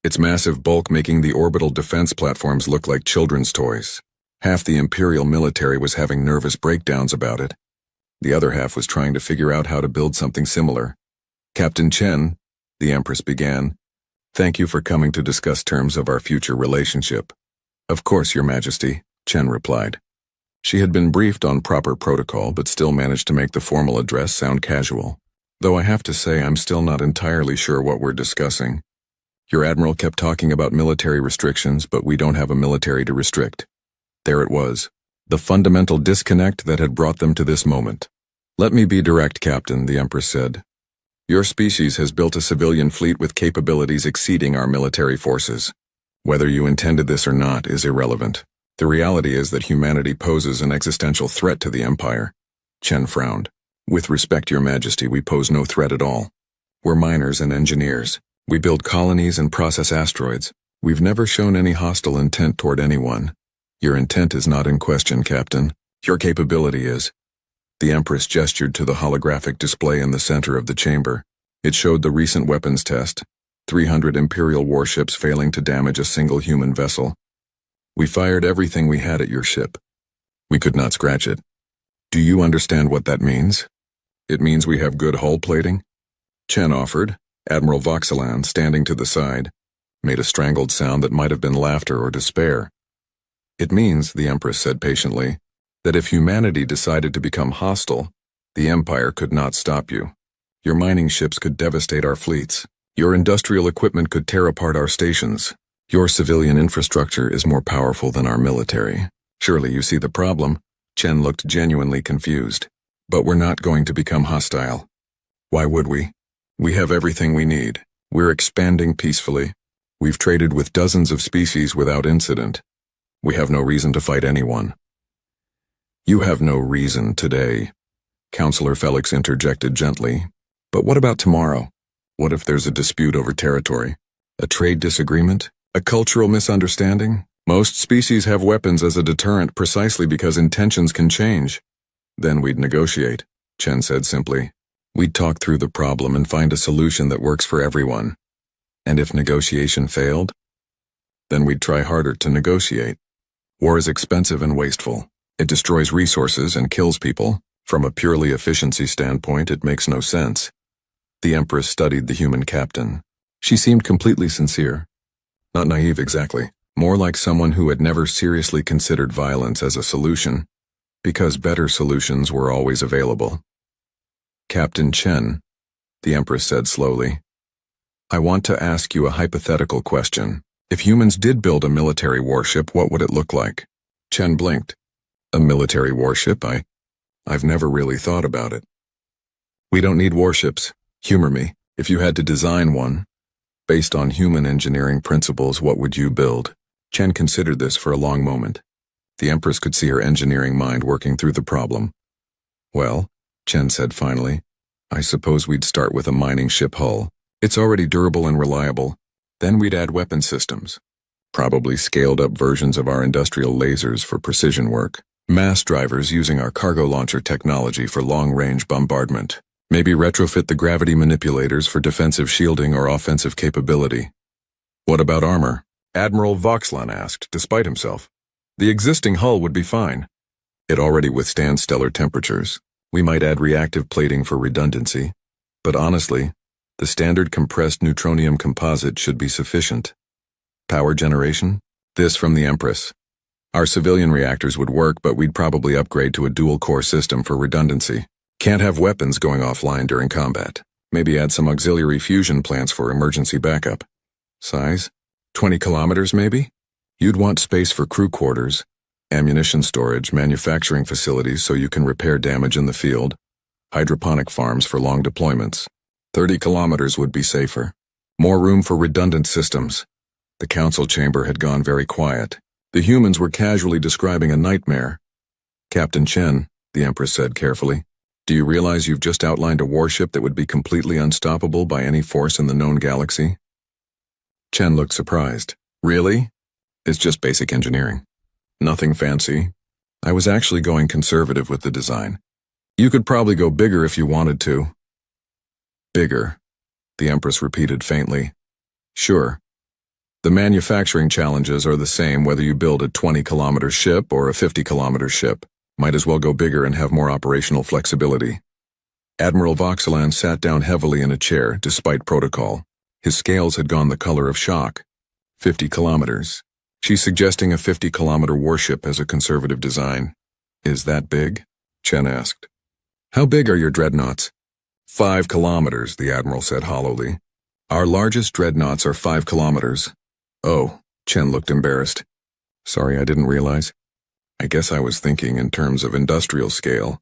its massive bulk making the orbital defense platforms look like children's toys. Half the Imperial military was having nervous breakdowns about it. The other half was trying to figure out how to build something similar. Captain Chen, the Empress began, thank you for coming to discuss terms of our future relationship. Of course, Your Majesty, Chen replied. She had been briefed on proper protocol but still managed to make the formal address sound casual. Though I have to say I'm still not entirely sure what we're discussing. Your Admiral kept talking about military restrictions, but we don't have a military to restrict. There it was, the fundamental disconnect that had brought them to this moment. Let me be direct, Captain, the Empress said. Your species has built a civilian fleet with capabilities exceeding our military forces. Whether you intended this or not is irrelevant. The reality is that humanity poses an existential threat to the Empire. Chen frowned. With respect, Your Majesty, we pose no threat at all. We're miners and engineers. We build colonies and process asteroids. We've never shown any hostile intent toward anyone. Your intent is not in question, Captain. Your capability is. The Empress gestured to the holographic display in the center of the chamber. It showed the recent weapons test, 300 Imperial warships failing to damage a single human vessel. We fired everything we had at your ship. We could not scratch it. Do you understand what that means? It means we have good hull plating? Chen offered. Admiral Voxelan, standing to the side, made a strangled sound that might have been laughter or despair. It means, the Empress said patiently, that if humanity decided to become hostile, the Empire could not stop you. Your mining ships could devastate our fleets. Your industrial equipment could tear apart our stations. Your civilian infrastructure is more powerful than our military. Surely you see the problem? Chen looked genuinely confused. But we're not going to become hostile. Why would we? We have everything we need. We're expanding peacefully. We've traded with dozens of species without incident. We have no reason to fight anyone. You have no reason today, Counselor Felix interjected gently. But what about tomorrow? What if there's a dispute over territory? A trade disagreement? A cultural misunderstanding? Most species have weapons as a deterrent precisely because intentions can change. Then we'd negotiate, Chen said simply. We'd talk through the problem and find a solution that works for everyone. And if negotiation failed, then we'd try harder to negotiate. War is expensive and wasteful. It destroys resources and kills people. From a purely efficiency standpoint, it makes no sense. The Empress studied the human captain. She seemed completely sincere. Not naive exactly, more like someone who had never seriously considered violence as a solution, because better solutions were always available. Captain Chen, the Empress said slowly, I want to ask you a hypothetical question. If humans did build a military warship, what would it look like? Chen blinked. A military warship? I've never really thought about it. We don't need warships. Humor me. If you had to design one, based on human engineering principles, what would you build? Chen considered this for a long moment. The Empress could see her engineering mind working through the problem. Well, Chen said finally, I suppose we'd start with a mining ship hull. It's already durable and reliable. Then we'd add weapon systems. Probably scaled-up versions of our industrial lasers for precision work. Mass drivers using our cargo launcher technology for long-range bombardment. Maybe retrofit the gravity manipulators for defensive shielding or offensive capability. What about armor? Admiral Voxlan asked, despite himself. The existing hull would be fine. It already withstands stellar temperatures. We might add reactive plating for redundancy. But honestly, the standard compressed neutronium composite should be sufficient. Power generation? This from the Empress. Our civilian reactors would work, but we'd probably upgrade to a dual-core system for redundancy. Can't have weapons going offline during combat. Maybe add some auxiliary fusion plants for emergency backup. Size? 20 kilometers, maybe? You'd want space for crew quarters, ammunition storage, manufacturing facilities so you can repair damage in the field, hydroponic farms for long deployments. 30 kilometers would be safer. More room for redundant systems. The council chamber had gone very quiet. The humans were casually describing a nightmare. Captain Chen, the Empress said carefully, do you realize you've just outlined a warship that would be completely unstoppable by any force in the known galaxy? Chen looked surprised. Really? It's just basic engineering. Nothing fancy. I was actually going conservative with the design. You could probably go bigger if you wanted to. Bigger, the Empress repeated faintly. Sure. The manufacturing challenges are the same whether you build a 20-kilometer ship or a 50-kilometer ship. Might as well go bigger and have more operational flexibility. Admiral Voxelan sat down heavily in a chair, despite protocol. His scales had gone the color of shock. 50 kilometers. She's suggesting a 50-kilometer warship as a conservative design. Is that big? Chen asked. How big are your dreadnoughts? 5 kilometers, the Admiral said hollowly. Our largest dreadnoughts are 5 kilometers. Oh, Chen looked embarrassed. Sorry, I didn't realize. I guess I was thinking in terms of industrial scale.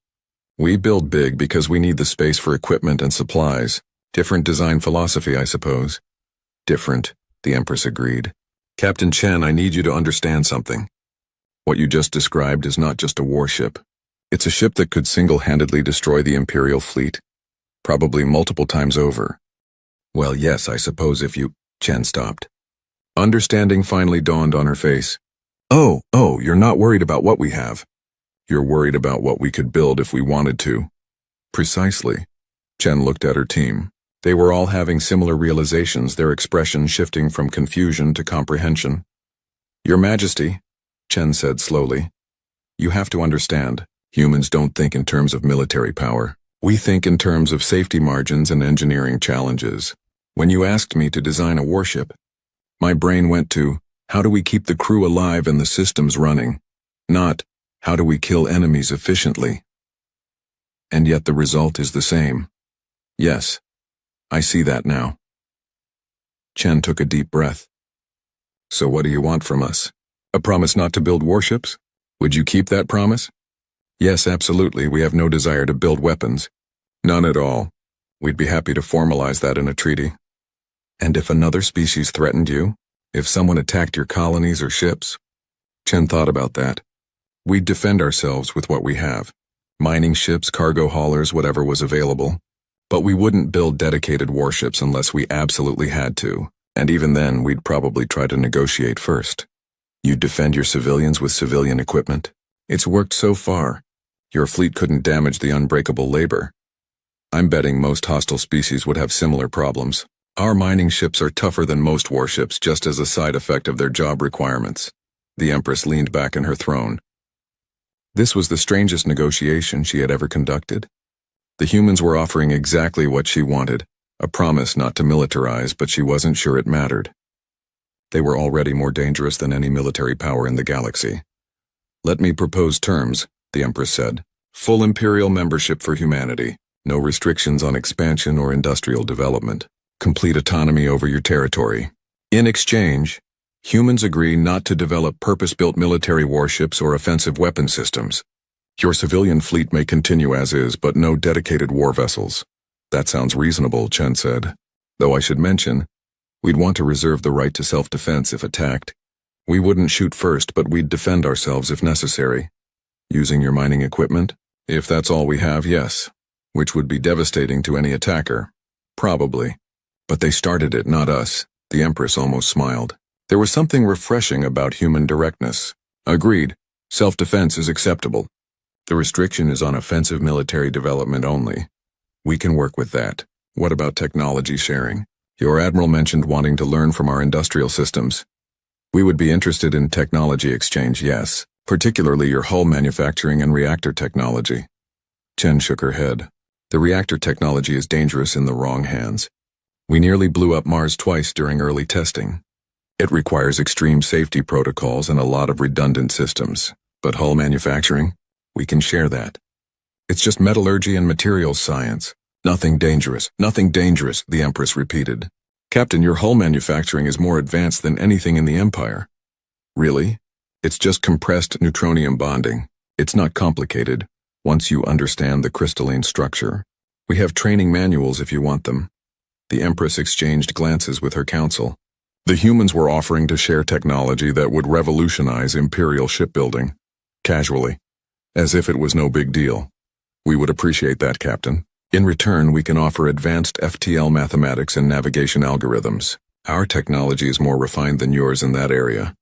We build big because we need the space for equipment and supplies. Different design philosophy, I suppose. Different, the Empress agreed. Captain Chen, I need you to understand something. What you just described is not just a warship. It's a ship that could single-handedly destroy the Imperial fleet. Probably multiple times over. Well, yes, I suppose if you... Chen stopped. Understanding finally dawned on her face. Oh, you're not worried about what we have. You're worried about what we could build if we wanted to. Precisely. Chen looked at her team. They were all having similar realizations, their expression shifting from confusion to comprehension. Your Majesty, Chen said slowly, you have to understand, humans don't think in terms of military power. We think in terms of safety margins and engineering challenges. When you asked me to design a warship, my brain went to, how do we keep the crew alive and the systems running? Not, how do we kill enemies efficiently? And yet the result is the same. Yes, I see that now. Chen took a deep breath. So what do you want from us? A promise not to build warships? Would you keep that promise? Yes, absolutely. We have no desire to build weapons. None at all. We'd be happy to formalize that in a treaty. And if another species threatened you? If someone attacked your colonies or ships? Chen thought about that. We'd defend ourselves with what we have. Mining ships, cargo haulers, whatever was available. But we wouldn't build dedicated warships unless we absolutely had to. And even then, we'd probably try to negotiate first. You'd defend your civilians with civilian equipment? It's worked so far. Your fleet couldn't damage the unbreakable labor. I'm betting most hostile species would have similar problems. Our mining ships are tougher than most warships just as a side effect of their job requirements. The Empress leaned back in her throne. This was the strangest negotiation she had ever conducted. The humans were offering exactly what she wanted, a promise not to militarize, but she wasn't sure it mattered. They were already more dangerous than any military power in the galaxy. Let me propose terms, the Empress said. Full Imperial membership for humanity. No restrictions on expansion or industrial development. Complete autonomy over your territory. In exchange, humans agree not to develop purpose-built military warships or offensive weapon systems. Your civilian fleet may continue as is, but no dedicated war vessels. That sounds reasonable, Chen said. Though I should mention, we'd want to reserve the right to self-defense if attacked. We wouldn't shoot first, but we'd defend ourselves if necessary. Using your mining equipment? If that's all we have, yes. Which would be devastating to any attacker. Probably. But they started it, not us. The Empress almost smiled. There was something refreshing about human directness. Agreed. Self-defense is acceptable. The restriction is on offensive military development only. We can work with that. What about technology sharing? Your admiral mentioned wanting to learn from our industrial systems. We would be interested in technology exchange, yes. Particularly your hull manufacturing and reactor technology. Chen shook her head. The reactor technology is dangerous in the wrong hands. We nearly blew up Mars twice during early testing. It requires extreme safety protocols and a lot of redundant systems. But hull manufacturing? We can share that. It's just metallurgy and materials science. Nothing dangerous, the Empress repeated. Captain, your hull manufacturing is more advanced than anything in the Empire. Really? It's just compressed neutronium bonding. It's not complicated, once you understand the crystalline structure. We have training manuals if you want them. The Empress exchanged glances with her council. The humans were offering to share technology that would revolutionize Imperial shipbuilding. Casually. As if it was no big deal. We would appreciate that, Captain. In return, we can offer advanced FTL mathematics and navigation algorithms. Our technology is more refined than yours in that area.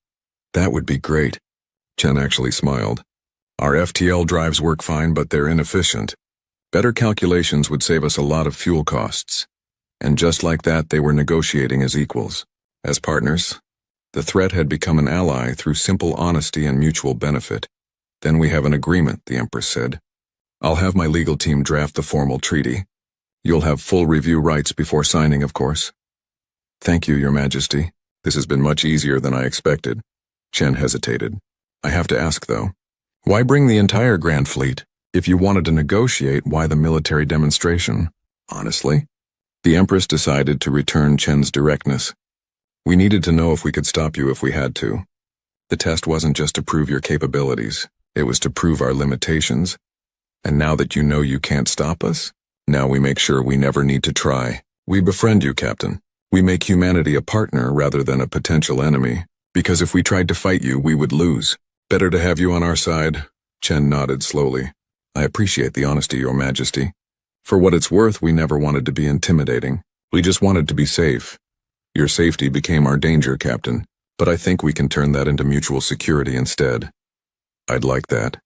That would be great. Chen actually smiled. Our FTL drives work fine, but they're inefficient. Better calculations would save us a lot of fuel costs. And just like that, they were negotiating as equals. As partners, the threat had become an ally through simple honesty and mutual benefit. Then we have an agreement, the Empress said. I'll have my legal team draft the formal treaty. You'll have full review rights before signing, of course. Thank you, Your Majesty. This has been much easier than I expected. Chen hesitated. I have to ask, though. Why bring the entire Grand Fleet? If you wanted to negotiate, why the military demonstration? Honestly? The Empress decided to return Chen's directness. We needed to know if we could stop you if we had to. The test wasn't just to prove your capabilities. It was to prove our limitations. And now that you know you can't stop us, now we make sure we never need to try. We befriend you, Captain. We make humanity a partner rather than a potential enemy. Because if we tried to fight you, we would lose. Better to have you on our side. Chen nodded slowly. I appreciate the honesty, Your Majesty. For what it's worth, we never wanted to be intimidating. We just wanted to be safe. Your safety became our danger, Captain. But I think we can turn that into mutual security instead. I'd like that.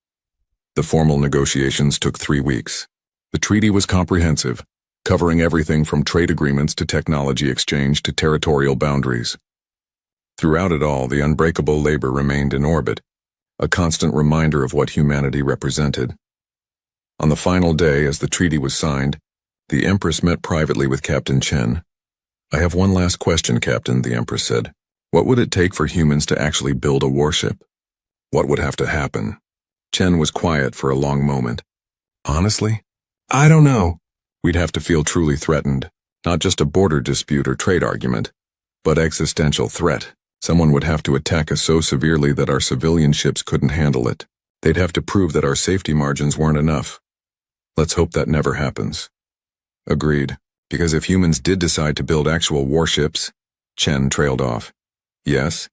The formal negotiations took 3 weeks. The treaty was comprehensive, covering everything from trade agreements to technology exchange to territorial boundaries. Throughout it all, the unbreakable labor remained in orbit, a constant reminder of what humanity represented. On the final day, as the treaty was signed, the Empress met privately with Captain Chen. I have one last question, Captain, the Empress said. What would it take for humans to actually build a warship? What would have to happen? Chen was quiet for a long moment. Honestly? I don't know. We'd have to feel truly threatened, not just a border dispute or trade argument, but existential threat. Someone would have to attack us so severely that our civilian ships couldn't handle it. They'd have to prove that our safety margins weren't enough. Let's hope that never happens. Agreed, because if humans did decide to build actual warships, Chen trailed off. Yes?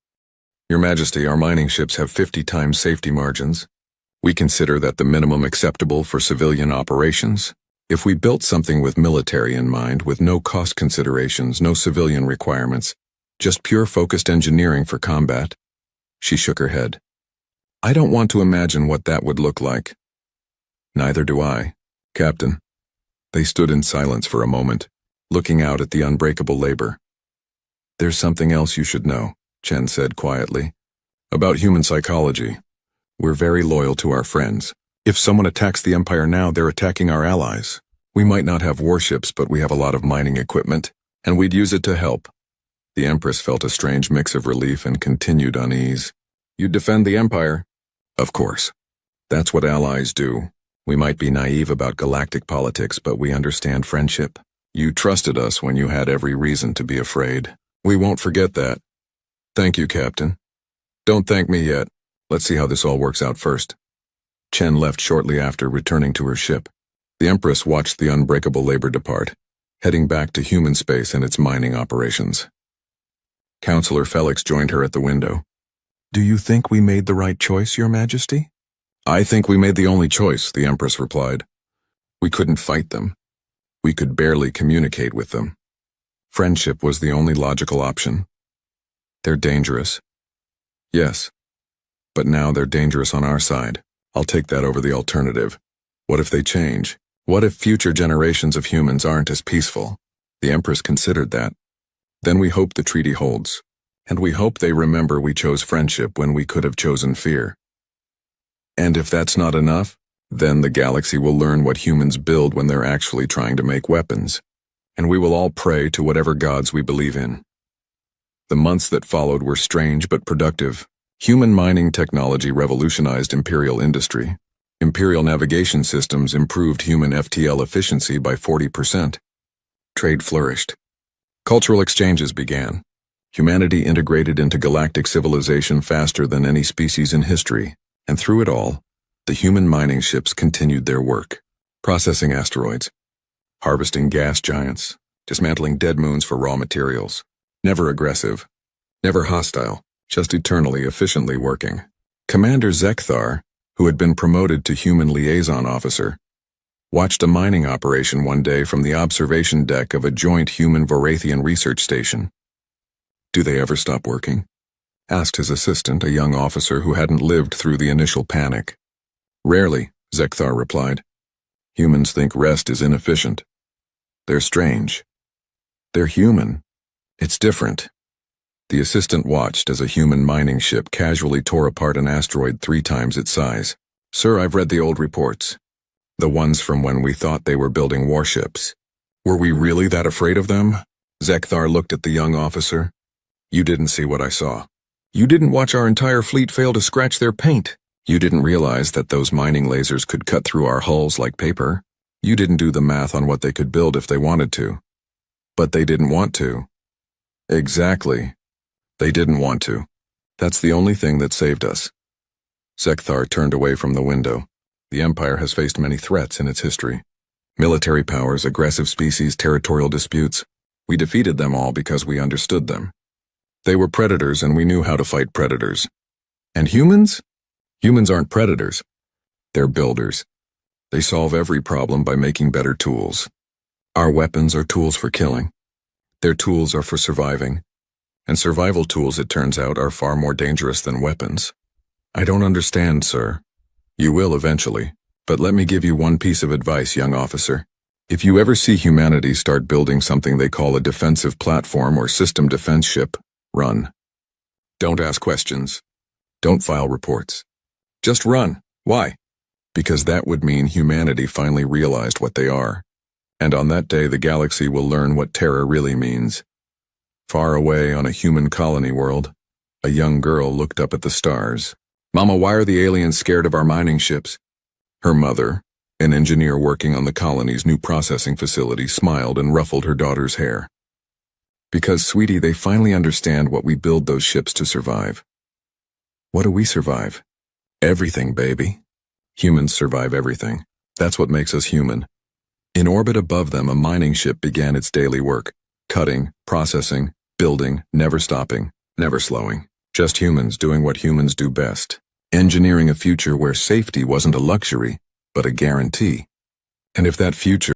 Your Majesty, our mining ships have 50 times safety margins. We consider that the minimum acceptable for civilian operations. If we built something with military in mind, with no cost considerations, no civilian requirements, just pure focused engineering for combat, She shook her head. I don't want to imagine what that would look like. Neither do I, Captain. They stood in silence for a moment, looking out at the unbreakable labor. There's something else you should know, Chen said quietly. About human psychology. We're very loyal to our friends. If someone attacks the Empire now, they're attacking our allies. We might not have warships, but we have a lot of mining equipment, and we'd use it to help. The Empress felt a strange mix of relief and continued unease. You'd defend the Empire? Of course. That's what allies do. We might be naive about galactic politics, but we understand friendship. You trusted us when you had every reason to be afraid. We won't forget that. Thank you, Captain. Don't thank me yet. Let's see how this all works out first. Chen left shortly after, returning to her ship. The Empress watched the unbreakable labor depart, heading back to human space and its mining operations. Counselor Felix joined her at the window. Do you think we made the right choice, Your Majesty? I think we made the only choice, the Empress replied. We couldn't fight them. We could barely communicate with them. Friendship was the only logical option. They're dangerous. Yes. But now they're dangerous on our side. I'll take that over the alternative. What if they change? What if future generations of humans aren't as peaceful? The Empress considered that. Then we hope the treaty holds. And we hope they remember we chose friendship when we could have chosen fear. And if that's not enough, then the galaxy will learn what humans build when they're actually trying to make weapons. And we will all pray to whatever gods we believe in. The months that followed were strange but productive. Human mining technology revolutionized Imperial industry. Imperial navigation systems improved human FTL efficiency by 40%. Trade flourished. Cultural exchanges began. Humanity integrated into galactic civilization faster than any species in history, and through it all, the human mining ships continued their work, processing asteroids, harvesting gas giants, dismantling dead moons for raw materials. Never aggressive, never hostile, just eternally efficiently working. Commander Zekthar, who had been promoted to human liaison officer, watched a mining operation one day from the observation deck of a joint human-Vorathian research station. Do they ever stop working? Asked his assistant, a young officer who hadn't lived through the initial panic. Rarely, Zekthar replied. Humans think rest is inefficient. They're strange. They're human. It's different. The assistant watched as a human mining ship casually tore apart an asteroid 3 times its size. Sir, I've read the old reports. The ones from when we thought they were building warships. Were we really that afraid of them? Zekthar looked at the young officer. You didn't see what I saw. You didn't watch our entire fleet fail to scratch their paint. You didn't realize that those mining lasers could cut through our hulls like paper. You didn't do the math on what they could build if they wanted to. But they didn't want to. Exactly. They didn't want to. That's the only thing that saved us. Zekthar turned away from the window. The Empire has faced many threats in its history. Military powers, aggressive species, territorial disputes. We defeated them all because we understood them. They were predators and we knew how to fight predators. And humans? Humans aren't predators. They're builders. They solve every problem by making better tools. Our weapons are tools for killing. Their tools are for surviving. And survival tools, it turns out, are far more dangerous than weapons. I don't understand, sir. You will eventually. But let me give you one piece of advice, young officer. If you ever see humanity start building something they call a defensive platform or system defense ship, run. Don't ask questions. Don't file reports. Just run. Why? Because that would mean humanity finally realized what they are. And on that day, the galaxy will learn what terror really means. Far away on a human colony world, a young girl looked up at the stars. Mama, why are the aliens scared of our mining ships? Her mother, an engineer working on the colony's new processing facility, smiled and ruffled her daughter's hair. Because, sweetie, they finally understand what we build those ships to survive. What do we survive? Everything, baby. Humans survive everything. That's what makes us human. In orbit above them, a mining ship began its daily work. Cutting, processing, building, never stopping, never slowing. Just humans doing what humans do best. Engineering a future where safety wasn't a luxury, but a guarantee. And if that future